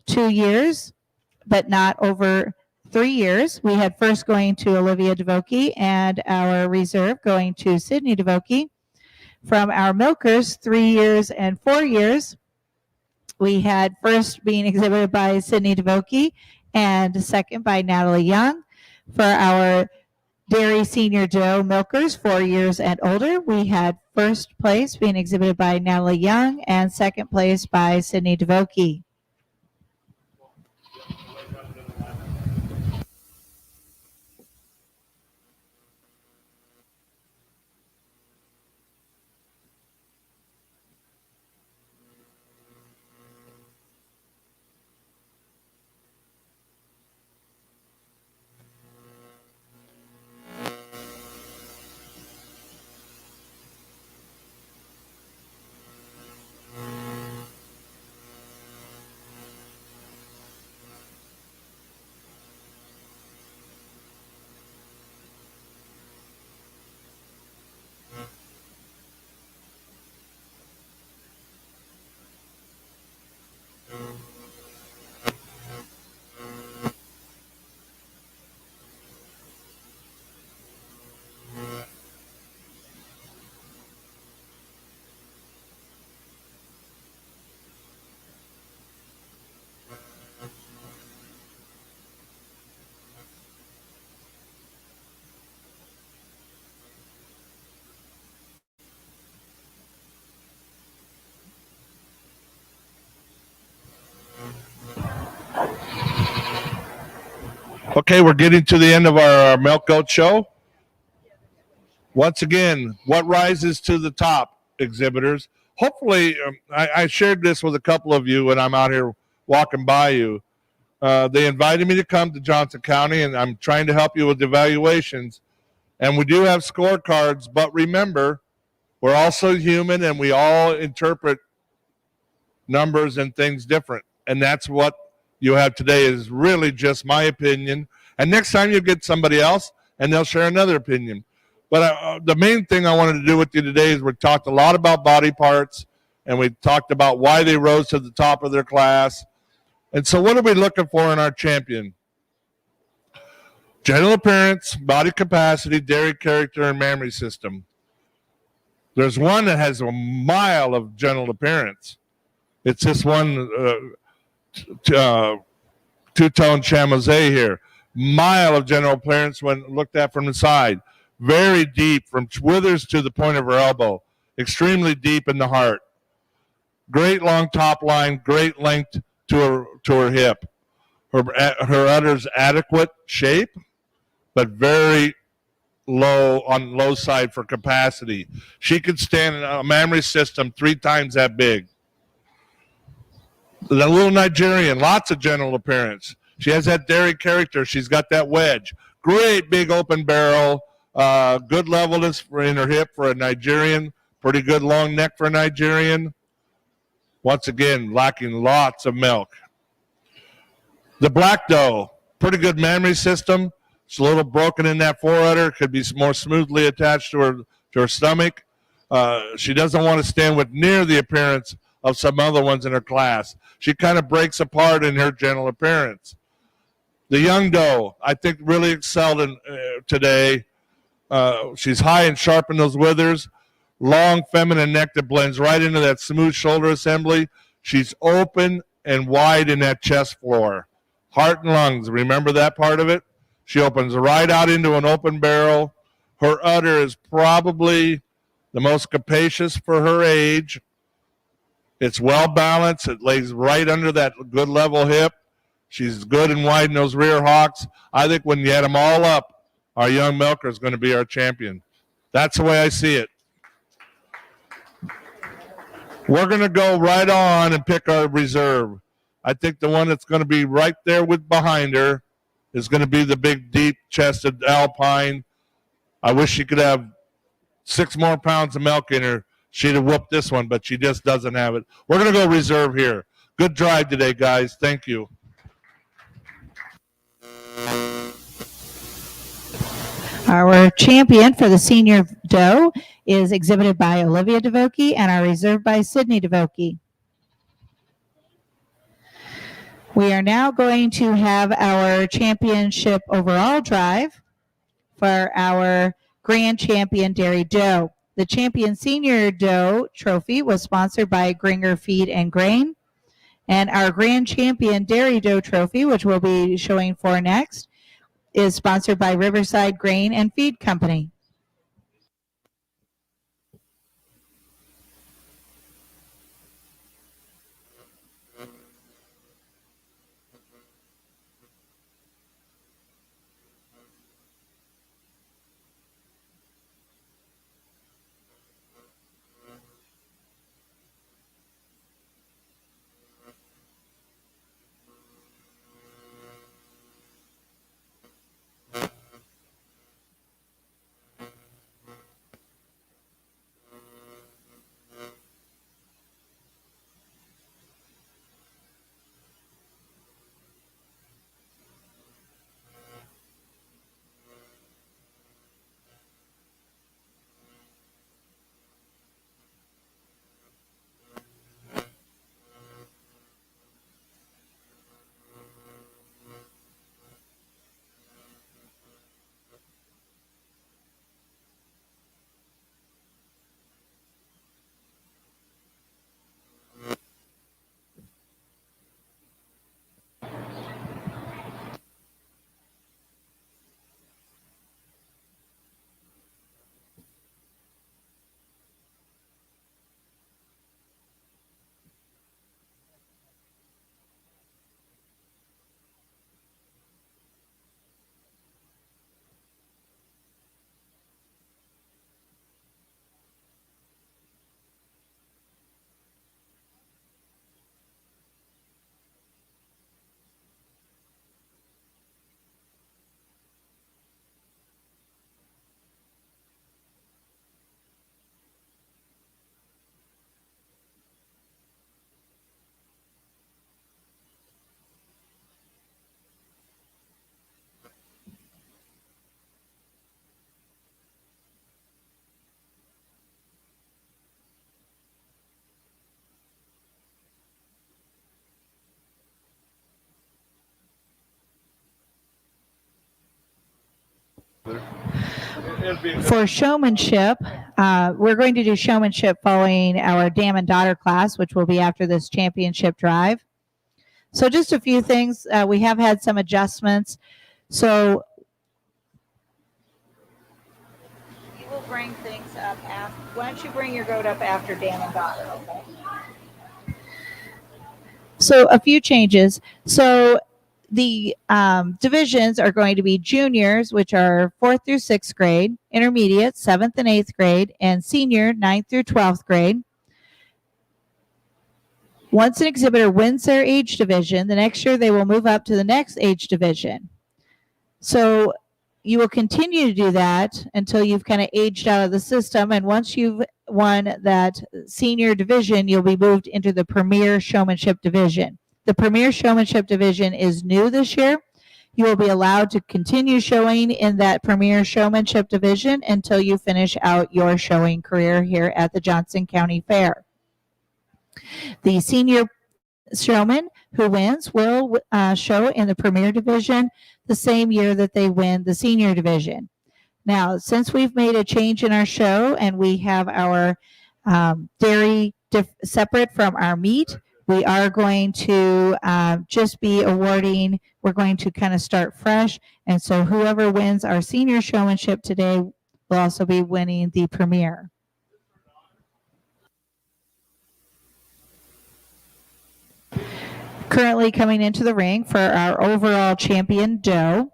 2 years, but not over 3 years, we had first going to Olivia DeVokie and our reserve going to Sydney DeVokie. From our milkers, 3 years and 4 years, we had first being exhibited by Sydney DeVokie and second by Natalie Young. For our dairy senior doe milkers 4 years and older, we had first place being exhibited by Natalie Young and second place by Sydney DeVokie. Okay, we're getting to the end of our milk goat show. Once again, what rises to the top, exhibitors? Hopefully, I shared this with a couple of you when I'm out here walking by you. They invited me to come to Johnson County, and I'm trying to help you with evaluations. And we do have scorecards, but remember, we're also human, and we all interpret numbers and things different. And that's what you have today is really just my opinion. And next time you'll get somebody else, and they'll share another opinion. But the main thing I wanted to do with you today is we talked a lot about body parts, and we talked about why they rose to the top of their class. And so what are we looking for in our champion? General appearance, body capacity, dairy character, and mammary system. There's one that has a mile of general appearance. It's this one two-tone Chamazé here. Mile of general appearance when looked at from the side. Very deep from withers to the point of her elbow. Extremely deep in the heart. Great long top line, great length to her hip. Her udder's adequate shape, but very low on low side for capacity. She could stand in a mammary system 3 times that big. The little Nigerian, lots of general appearance. She has that dairy character. She's got that wedge. Great big open barrel. Good levelness in her hip for a Nigerian. Pretty good long neck for a Nigerian. Once again, lacking lots of milk. The black doe, pretty good mammary system. It's a little broken in that foreudder. Could be more smoothly attached to her stomach. She doesn't want to stand with near the appearance of some other ones in her class. She kind of breaks apart in her general appearance. The young doe, I think, really excelled in today. She's high and sharp in those withers. Long feminine neck that blends right into that smooth shoulder assembly. She's open and wide in that chest floor. Heart and lungs, remember that part of it? She opens right out into an open barrel. Her udder is probably the most capacious for her age. It's well balanced. It lays right under that good level hip. She's good and wide in those rear hocks. I think when you add them all up, our young milker is going to be our champion. That's the way I see it. We're going to go right on and pick our reserve. I think the one that's going to be right there with behind her is going to be the big, deep-chested Alpine. I wish she could have 6 more pounds of milk in her. She'd have whooped this one, but she just doesn't have it. We're going to go reserve here. Good drive today, guys. Thank you. Our champion for the senior doe is exhibited by Olivia DeVokie and our reserve by Sydney DeVokie. We are now going to have our championship overall drive for our grand champion dairy doe. The champion senior doe trophy was sponsored by Gringer Feed and Grain. And our grand champion dairy doe trophy, which we'll be showing for next, is sponsored by Riverside Grain and Feed Company. For showmanship, we're going to do showmanship following our dam and daughter class, which will be after this championship drive. So just a few things. We have had some adjustments. So you will bring things up after. Why don't you bring your goat up after dam and daughter, okay? So a few changes. So the divisions are going to be juniors, which are 4th through 6th grade, intermediate, 7th and 8th grade, and senior, 9th through 12th grade. Once an exhibitor wins their age division, the next year they will move up to the next age division. So you will continue to do that until you've kind of aged out of the system. And once you've won that senior division, you'll be moved into the Premier Showmanship Division. The Premier Showmanship Division is new this year. You will be allowed to continue showing in that Premier Showmanship Division until you finish out your showing career here at the Johnson County Fair. The senior showman who wins will show in the Premier Division the same year that they win the Senior Division. Now, since we've made a change in our show and we have our dairy separate from our meat, we are going to just be awarding, we're going to kind of start fresh. And so whoever wins our senior showmanship today will also be winning the Premier. Currently coming into the ring for our overall champion doe,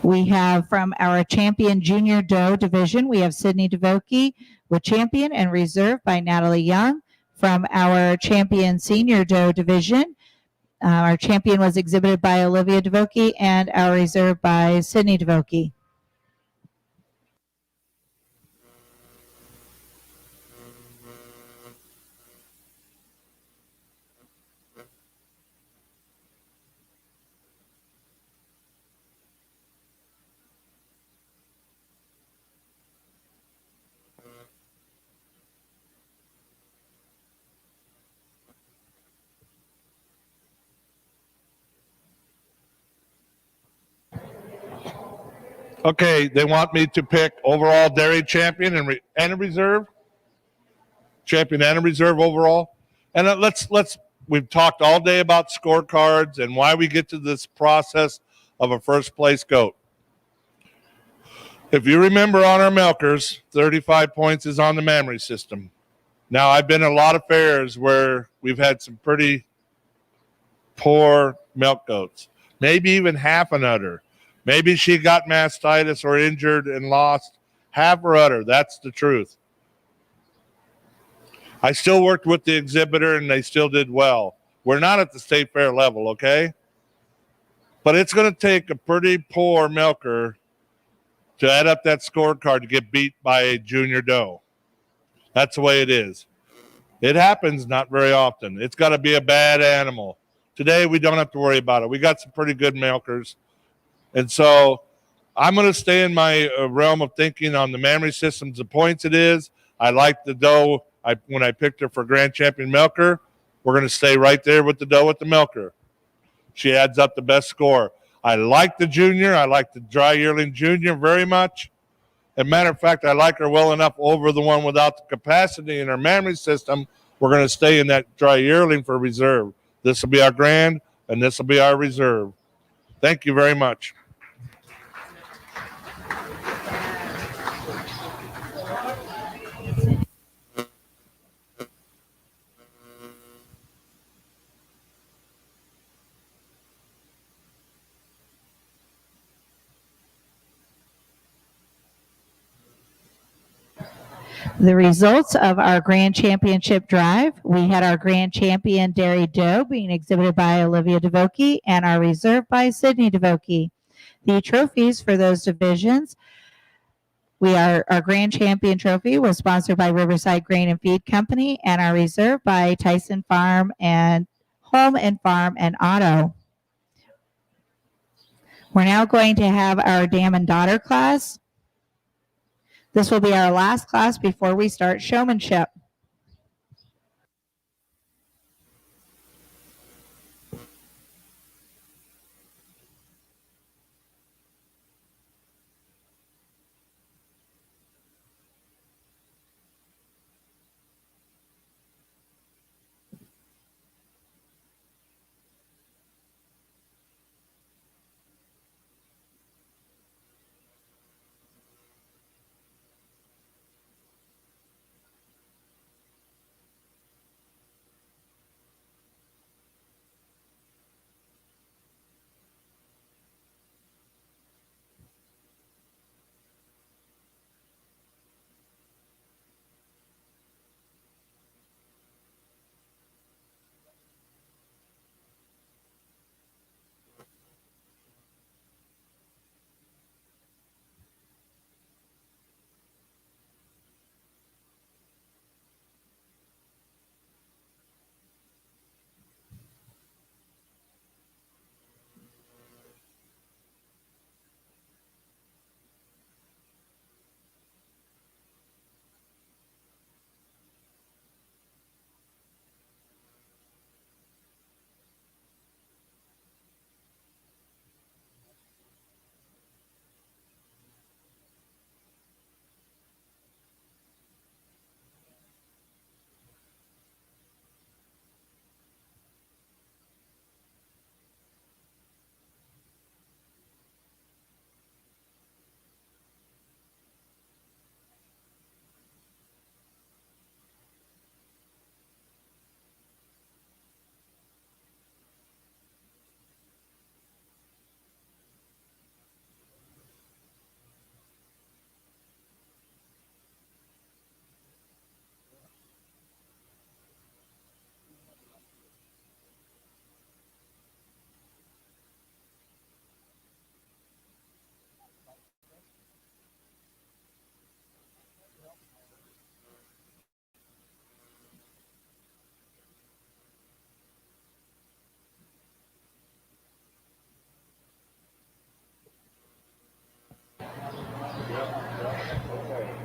we have from our champion junior doe division, we have Sydney DeVokie with champion and reserved by Natalie Young. From our champion senior doe division, our champion was exhibited by Olivia DeVokie and our reserve by Sydney DeVokie. Okay, they want me to pick overall dairy champion and a reserve. Champion and a reserve overall. And we've talked all day about scorecards and why we get to this process of a first place goat. If you remember on our milkers, 35 points is on the mammary system. Now, I've been at a lot of fairs where we've had some pretty poor milk goats, maybe even half an udder. Maybe she got mastitis or injured and lost half her udder. That's the truth. I still worked with the exhibitor and they still did well. We're not at the state fair level, okay? But it's going to take a pretty poor milker to add up that scorecard to get beat by a junior doe. That's the way it is. It happens not very often. It's got to be a bad animal. Today, we don't have to worry about it. We got some pretty good milkers. And so I'm going to stay in my realm of thinking on the mammary systems, the points it is. I like the doe. When I picked her for Grand Champion Milker, we're going to stay right there with the doe with the milker. She adds up the best score. I like the junior. I like the dry yearling junior very much. As a matter of fact, I like her well enough over the one without the capacity in her mammary system. We're going to stay in that dry yearling for reserve. This will be our grand, and this will be our reserve. Thank you very much. The results of our Grand Championship Drive, we had our Grand Champion Dairy Doe being exhibited by Olivia DeVokie and our reserve by Sydney DeVokie. The trophies for those divisions, our Grand Champion Trophy was sponsored by Riverside Grain and Feed Company and our reserve by Tyson Farm and Home and Farm and Auto. We're now going to have our dam and daughter class. This will be our last class before we start showmanship.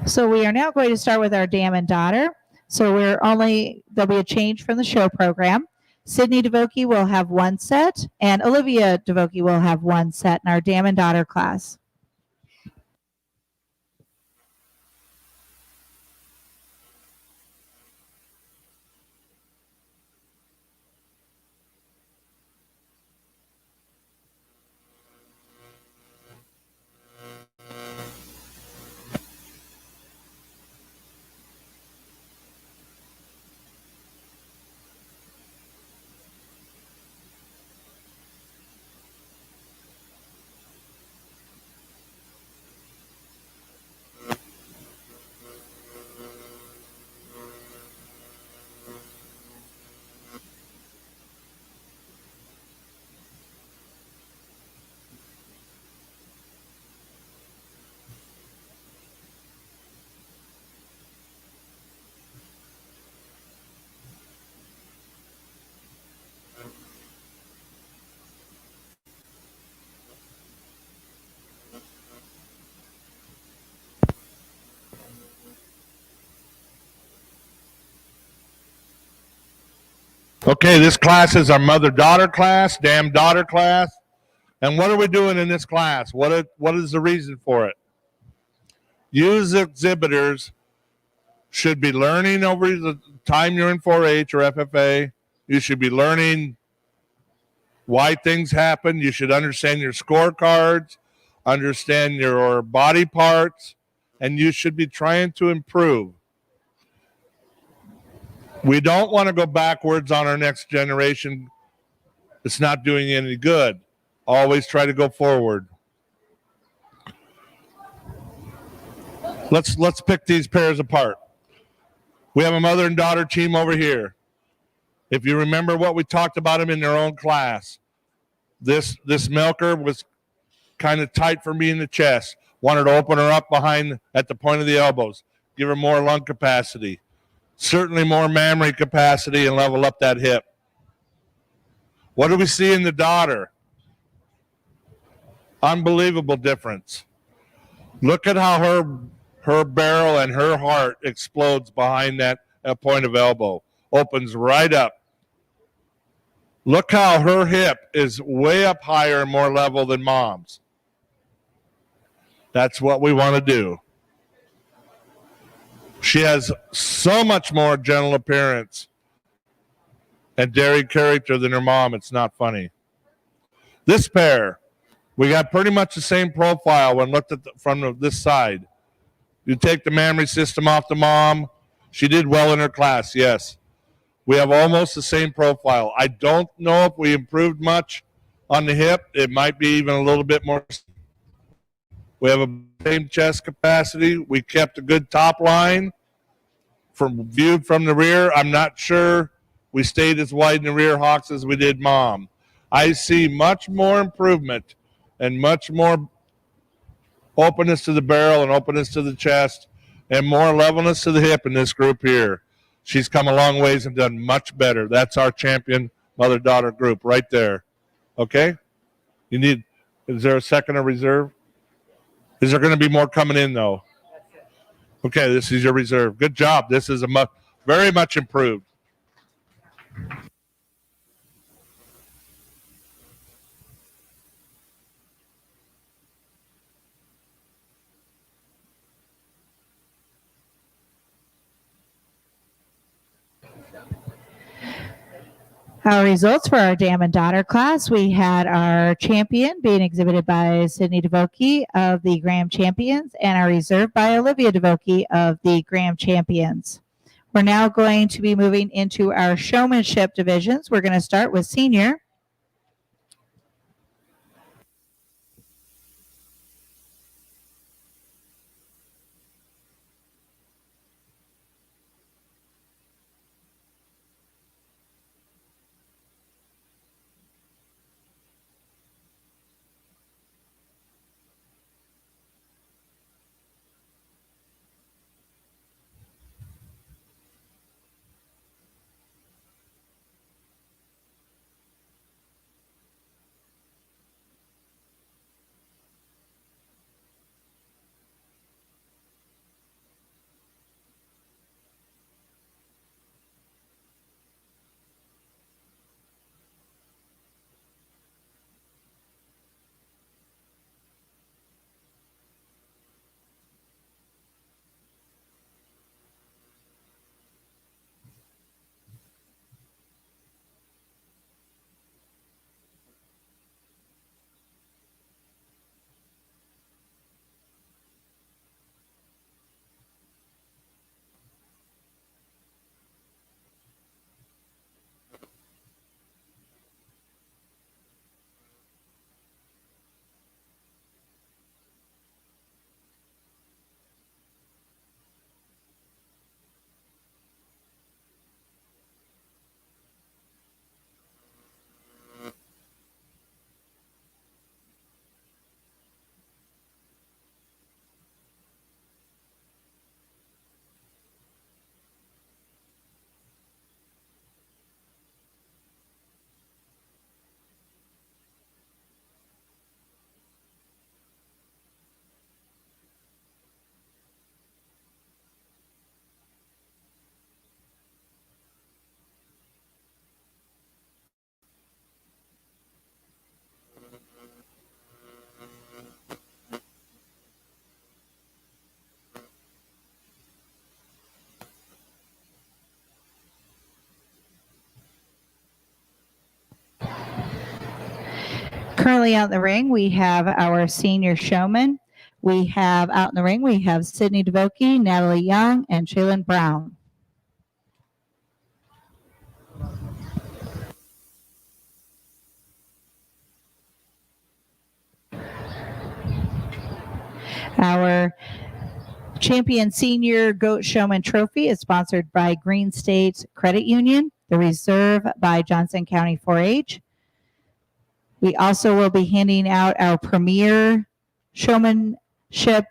So we are now going to start with our dam and daughter. So there'll be a change from the show program. Sydney DeVokie will have one set, and Olivia DeVokie will have one set in our dam and daughter class. Okay, this class is our mother-daughter class, dam-daughter class. And what are we doing in this class? What is the reason for it? Use exhibitors should be learning over the time you're in 4-H or FFA. You should be learning why things happen. You should understand your scorecards, understand your body parts, and you should be trying to improve. We don't want to go backwards on our next generation. It's not doing any good. Always try to go forward. Let's pick these pairs apart. We have a mother and daughter team over here. If you remember what we talked about them in their own class, this milker was kind of tight for me in the chest. Wanted to open her up behind at the point of the elbows, give her more lung capacity, certainly more mammary capacity, and level up that hip. What do we see in the daughter? Unbelievable difference. Look at how her barrel and her heart explodes behind that point of elbow. Opens right up. Look how her hip is way up higher and more level than mom's. That's what we want to do. She has so much more gentle appearance and dairy character than her mom. It's not funny. This pair, we got pretty much the same profile when looked at from this side. You take the mammary system off the mom. She did well in her class, yes. We have almost the same profile. I don't know if we improved much on the hip. It might be even a little bit more. We have a same chest capacity. We kept a good top line viewed from the rear. I'm not sure we stayed as wide in the rear hocks as we did mom. I see much more improvement and much more openness to the barrel and openness to the chest and more levelness to the hip in this group here. She's come a long ways and done much better. That's our champion mother-daughter group right there. Okay? Is there a second of reserve? Is there going to be more coming in, though? Okay, this is your reserve. Good job. This is very much improved. Our results for our dam and daughter class, we had our champion being exhibited by Sydney DeVokie of the Graham Champions and our reserve by Olivia DeVokie of the Graham Champions. We're now going to be moving into our showmanship divisions. We're going to start with senior. Currently out in the ring, we have our senior showmen. We have out in the ring, we have Sydney DeVokie, Natalie Young, and Shaylin Brown. Our champion senior goat showman trophy is sponsored by Green State Credit Union, the reserve by Johnson County 4-H. We also will be handing out our premier showmanship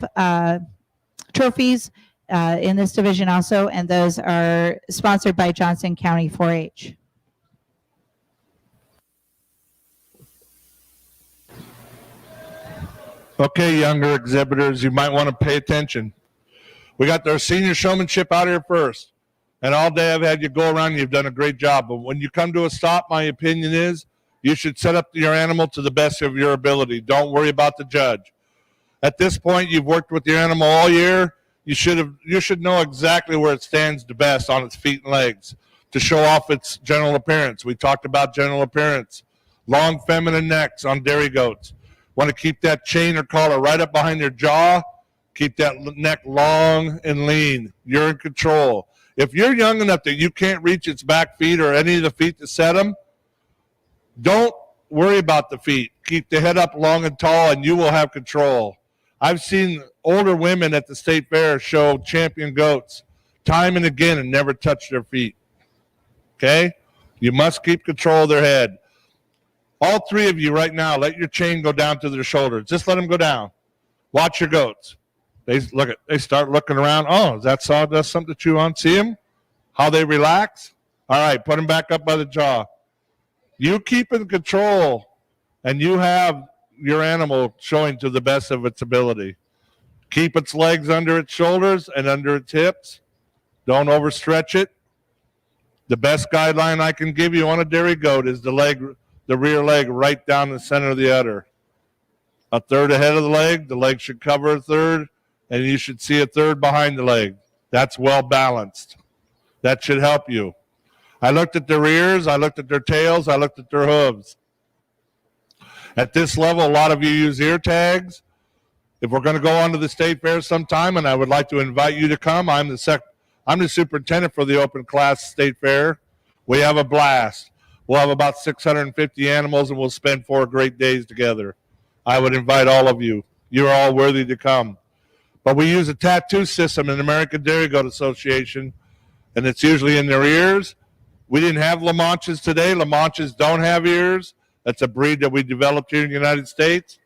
trophies in this division also, and those are sponsored by Johnson County 4-H. Okay, younger exhibitors, you might want to pay attention. We got our senior showmanship out here first. And all day I've had you go around and you've done a great job. But when you come to a stop, my opinion is you should set up your animal to the best of your ability. Don't worry about the judge. At this point, you've worked with your animal all year. You should know exactly where it stands the best on its feet and legs to show off its general appearance. We talked about general appearance. Long feminine necks on dairy goats. Want to keep that chain or collar right up behind your jaw. Keep that neck long and lean. You're in control. If you're young enough that you can't reach its back feet or any of the feet to set them, don't worry about the feet. Keep the head up long and tall, and you will have control. I've seen older women at the state fair show champion goats time and again and never touch their feet. Okay? You must keep control of their head. All three of you right now, let your chain go down to their shoulders. Just let them go down. Watch your goats. They start looking around. Oh, is that sawdust something to chew on? See them? How they relax? All right, put them back up by the jaw. You keep in control, and you have your animal showing to the best of its ability. Keep its legs under its shoulders and under its hips. Don't overstretch it. The best guideline I can give you on a dairy goat is the rear leg right down the center of the udder. A third ahead of the leg should cover a third, and you should see a third behind the leg. That's well balanced. That should help you. I looked at their ears, I looked at their tails, I looked at their hooves. At this level, a lot of you use ear tags. If we're going to go on to the state fair sometime, and I would like to invite you to come, I'm the superintendent for the open class state fair. We have a blast. We'll have about 650 animals, and we'll spend 4 great days together. I would invite all of you. You're all worthy to come. But we use a tattoo system in the American Dairy Goat Association, and it's usually in their ears. We didn't have La Manches today. La Manches don't have ears. That's a breed that we developed here in the United States,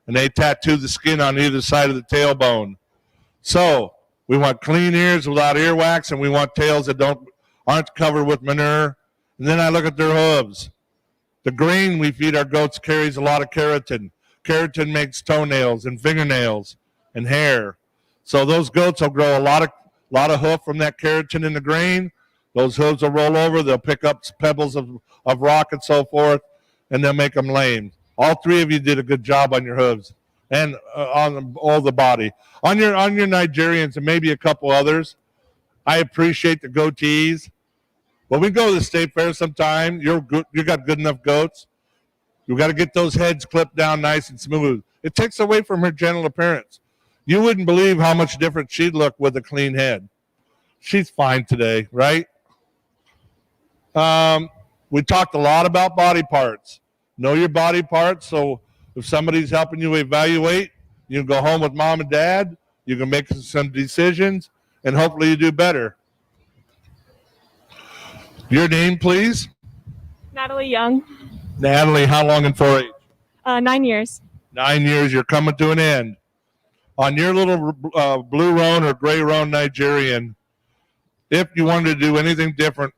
and they tattoo the skin on either side of the tailbone. So we want clean ears without earwax, and we want tails that aren't covered with manure. And then I look at their hooves. The grain we feed our goats carries a lot of keratin. Keratin makes toenails and fingernails and hair. So those goats will grow a lot of hoof from that keratin in the grain. Those hooves will roll over. They'll pick up pebbles of rock and so forth, and they'll make them lame. All three of you did a good job on your hooves and on all the body. On your Nigerians and maybe a couple others, I appreciate the goatees. When we go to the state fair sometime, you got good enough goats. You got to get those heads clipped down nice and smooth. It takes away from her general appearance. You wouldn't believe how much different she'd look with a clean head. She's fine today, right? We talked a lot about body parts. Know your body parts, so if somebody's helping you evaluate, you can go home with mom and dad, you can make some decisions, and hopefully you do better. Your name, please? Natalie Young. Natalie, how long in 4-H? 9 years. 9 years, you're coming to an end. On your little blue roan or gray roan Nigerian, if you wanted to do anything different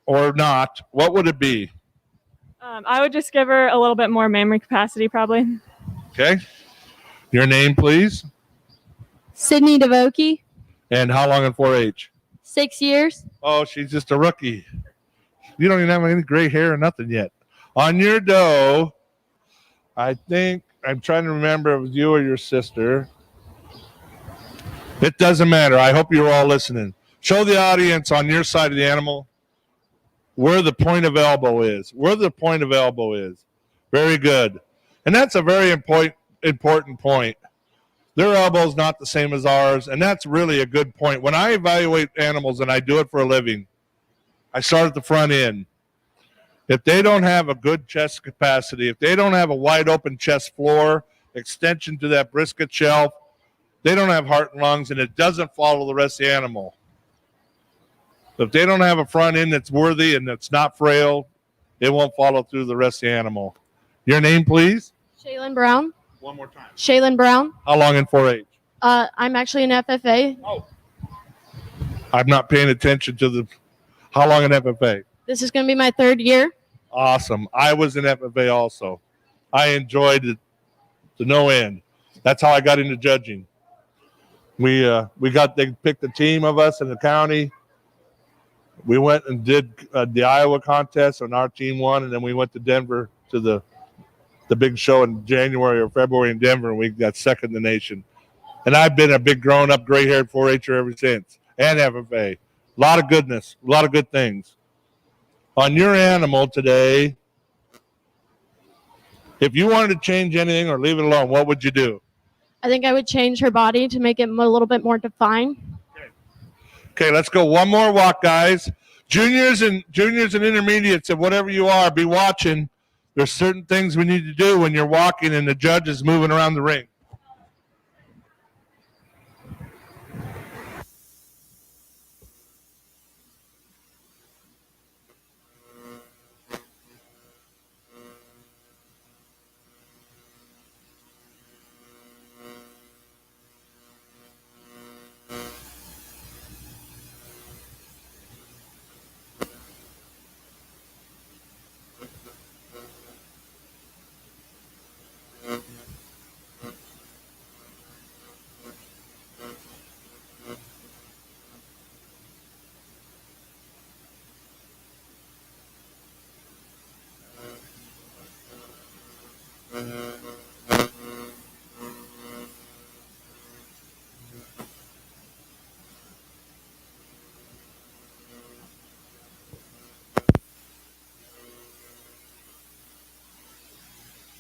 or not, what would it be? I would just give her a little bit more memory capacity, probably. Okay. Your name, please? Sydney DeVokie, And how long in 4-H? 6 years. Oh, she's just a rookie. You don't even have any gray hair or nothing yet. On your doe, I think, I'm trying to remember if it was you or your sister. It doesn't matter. I hope you're all listening. Show the audience on your side of the animal where the point of elbow is. Where the point of elbow is. Very good. And that's a very important point. Their elbow's not the same as ours, and that's really a good point. When I evaluate animals, and I do it for a living, I start at the front end. If they don't have a good chest capacity, if they don't have a wide open chest floor, extension to that brisket shelf, they don't have heart and lungs, and it doesn't follow the rest of the animal. If they don't have a front end that's worthy and that's not frail, it won't follow through the rest of the animal. Your name, please? Shaylin Brown. One more time. Shaylin Brown. How long in 4-H? I'm actually an FFA. Oh. I'm not paying attention to the, how long in FFA? This is going to be my 3rd year. Awesome. I was in FFA also. I enjoyed it to no end. That's how I got into judging. They picked a team of us in the county. We went and did the Iowa contest, and our team won, and then we went to Denver to the big show in January or February in Denver, and we got second in the nation. And I've been a big grown-up, gray-haired 4-H'er ever since, and FFA. A lot of goodness, a lot of good things. On your animal today, if you wanted to change anything or leave it alone, what would you do? I think I would change her body to make it a little bit more defined. Okay, let's go one more walk, guys. Juniors and intermediates and whatever you are, be watching. There's certain things we need to do when you're walking and the judge is moving around the ring.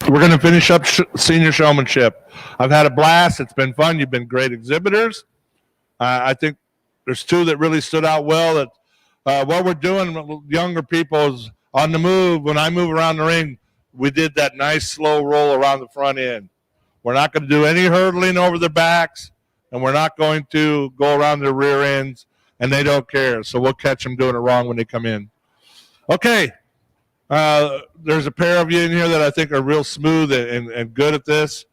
We're going to finish up senior showmanship. I've had a blast. It's been fun. You've been great exhibitors. I think there's 2 that really stood out well. That what we're doing with younger people is on the move. When I move around the ring, we did that nice slow roll around the front end. We're not going to do any hurdling over their backs, and we're not going to go around their rear ends, and they don't care. So we'll catch them doing it wrong when they come in. Okay. There's a pair of you in here that I think are real smooth and good at this.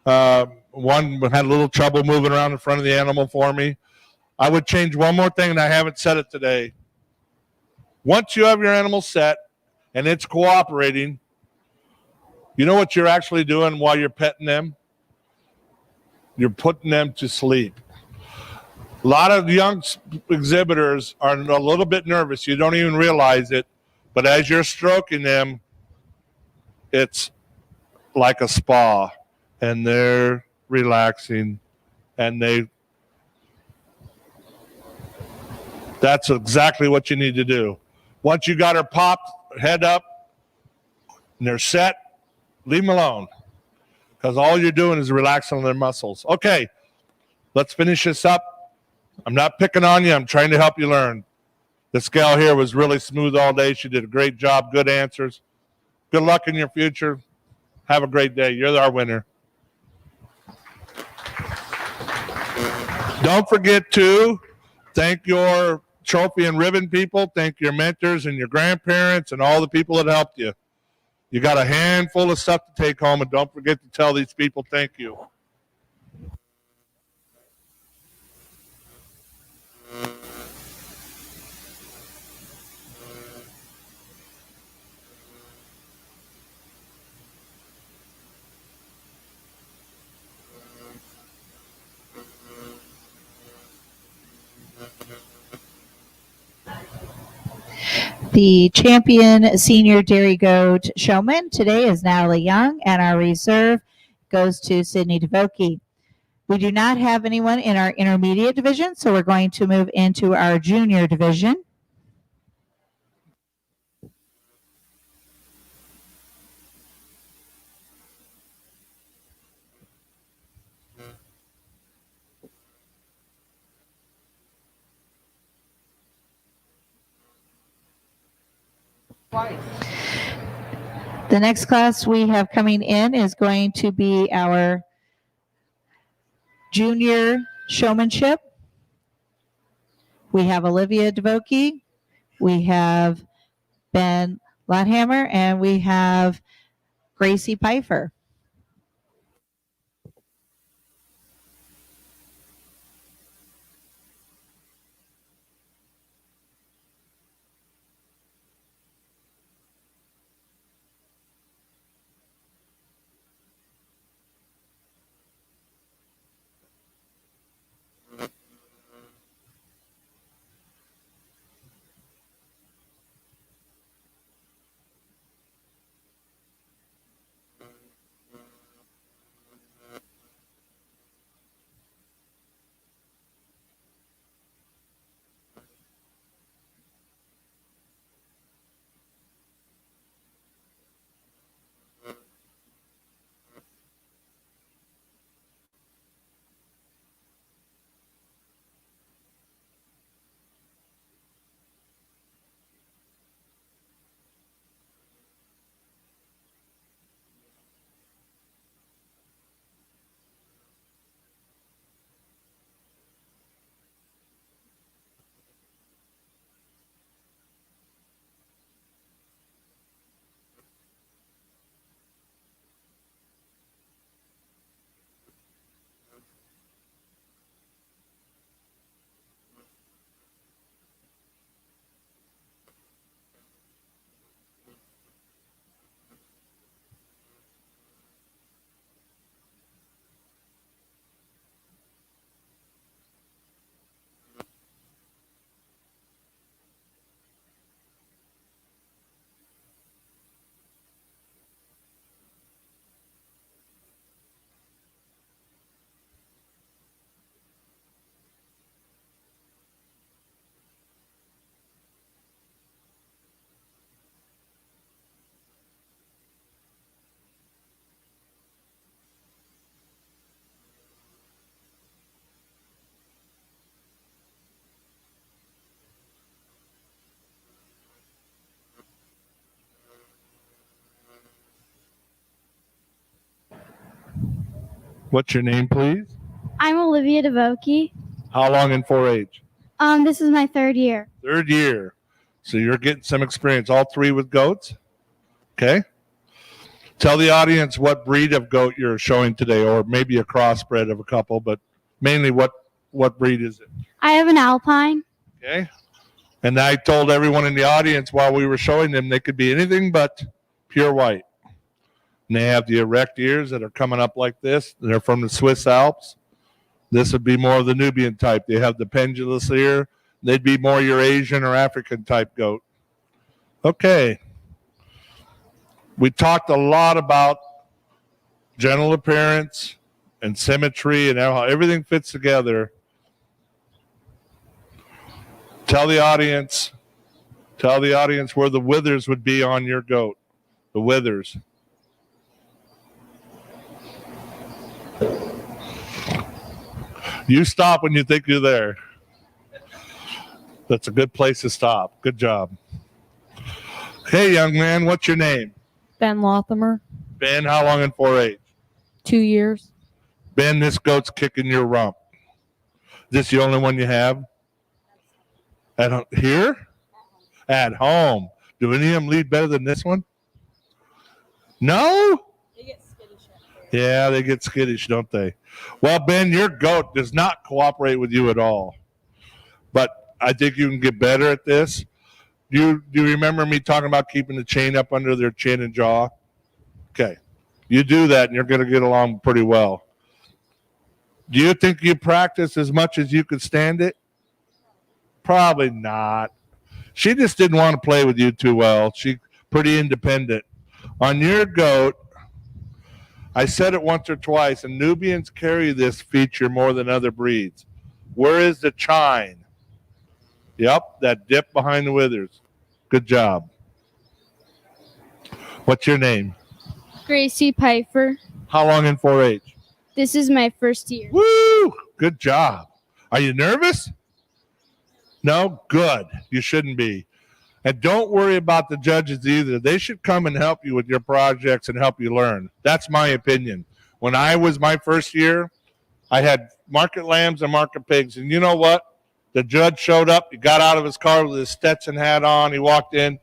One had a little trouble moving around in front of the animal for me. I would change one more thing, and I haven't said it today. Once you have your animal set and it's cooperating, you know what you're actually doing while you're petting them? You're putting them to sleep. A lot of young exhibitors are a little bit nervous. You don't even realize it. But as you're stroking them, it's like a spa, and they're relaxing, and that's exactly what you need to do. Once you got her popped, head up, and they're set, leave them alone, because all you're doing is relaxing their muscles. Okay, let's finish this up. I'm not picking on you. I'm trying to help you learn. This gal here was really smooth all day. She did a great job, good answers. Good luck in your future. Have a great day. You're our winner. Don't forget to thank your trophy and ribbon people. Thank your mentors and your grandparents and all the people that helped you. You got a handful of stuff to take home, and don't forget to tell these people thank you. The champion senior dairy goat showman today is Natalie Young, and our reserve goes to Sydney DeVokie. We do not have anyone in our intermediate division, so we're going to move into our junior division. The next class we have coming in is going to be our junior showmanship. We have Olivia Devokie, we have Ben Lothammer, and we have Gracie Pfeiffer. What's your name, please? I'm Olivia Devokie. How long in 4-H? This is my third year. Third year. So you're getting some experience. All three with goats? Okay. Tell the audience what breed of goat you're showing today, or maybe a crossbred of a couple, but mainly what breed is it? I have an Alpine. Okay. And I told everyone in the audience while we were showing them they could be anything but pure white. And they have the erect ears that are coming up like this. They're from the Swiss Alps. This would be more of the Nubian type. They have the pendulous ear. They'd be more your Asian or African type goat. Okay. We talked a lot about general appearance and symmetry and how everything fits together. Tell the audience where the withers would be on your goat. The withers. You stop when you think you're there. That's a good place to stop. Good job. Hey, young man, what's your name? Ben Lothammer, Ben, how long in 4-H? 2 years. Ben, this goat's kicking your rump. Is this the only one you have? Here? At home. Do any of them lead better than this one? No? They get skittish. Yeah, they get skittish, don't they? Well, Ben, your goat does not cooperate with you at all. But I think you can get better at this. Do you remember me talking about keeping the chain up under their chin and jaw? Okay. You do that and you're going to get along pretty well. Do you think you practice as much as you could stand it? Probably not. She just didn't want to play with you too well. She's pretty independent. On your goat, I said it once or twice, and Nubians carry this feature more than other breeds. Where is the chine? Yep, that dip behind the withers. Good job. What's your name? Gracie Pfeiffer. How long in 4-H? This is my first year. Woo! Good job. Are you nervous? No? Good. You shouldn't be. And don't worry about the judges either. They should come and help you with your projects and help you learn. That's my opinion. When I was my first year, I had market lambs and market pigs. And you know what? The judge showed up. He got out of his car with his Stetson hat on. He walked in.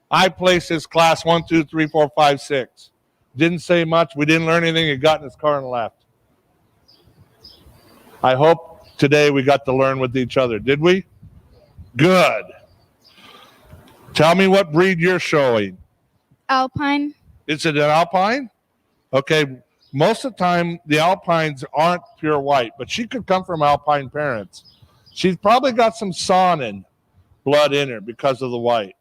I placed his class 1, 2, 3, 4, 5, 6. Didn't say much. We didn't learn anything. He got in his car and left. I hope today we got to learn with each other. Did we? Good. Tell me what breed you're showing. Alpine. Is it an Alpine? Okay. Most of the time, the Alpines aren't pure white, but she could come from Alpine parents. She's probably got some Saanen blood in her because of the white.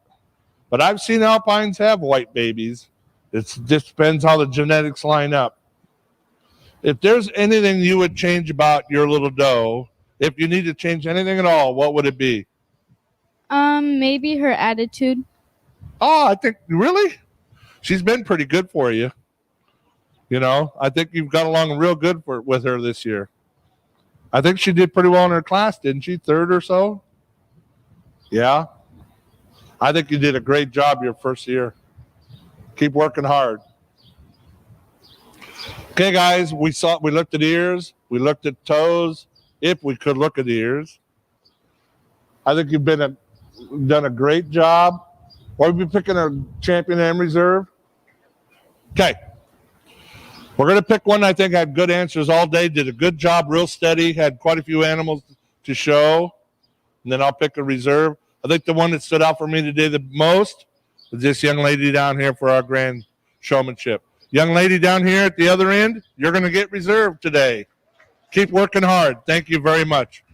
But I've seen Alpines have white babies. It just depends how the genetics line up. If there's anything you would change about your little doe, if you need to change anything at all, what would it be? Maybe her attitude. Oh, I think, really? She's been pretty good for you. You know, I think you've got along real good with her this year. I think she did pretty well in her class, didn't she? Third or so? Yeah. I think you did a great job your first year. Keep working hard. Okay, guys, we looked at ears. We looked at toes, if we could look at ears. I think you've done a great job. Or you'll be picking a champion and reserve. Okay. We're going to pick one I think had good answers all day, did a good job, real steady, had quite a few animals to show. And then I'll pick a reserve. I think the one that stood out for me today the most is this young lady down here for our grand showmanship. Young lady down here at the other end, you're going to get reserved today. Keep working hard. Thank you very much.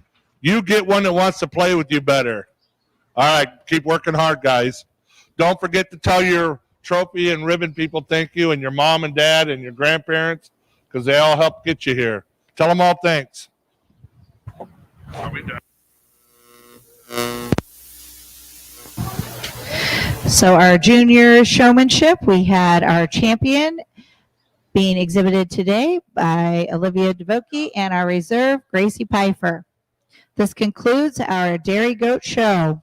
You get one that wants to play with you better. All right, keep working hard, guys. Don't forget to tell your trophy and ribbon people thank you, and your mom and dad and your grandparents, because they all helped get you here. Tell them all thanks. Are we done? So our junior showmanship, we had our champion being exhibited today by Olivia DeVoke and our reserve, Gracie Pfeiffer. This concludes our Dairy Goat Show.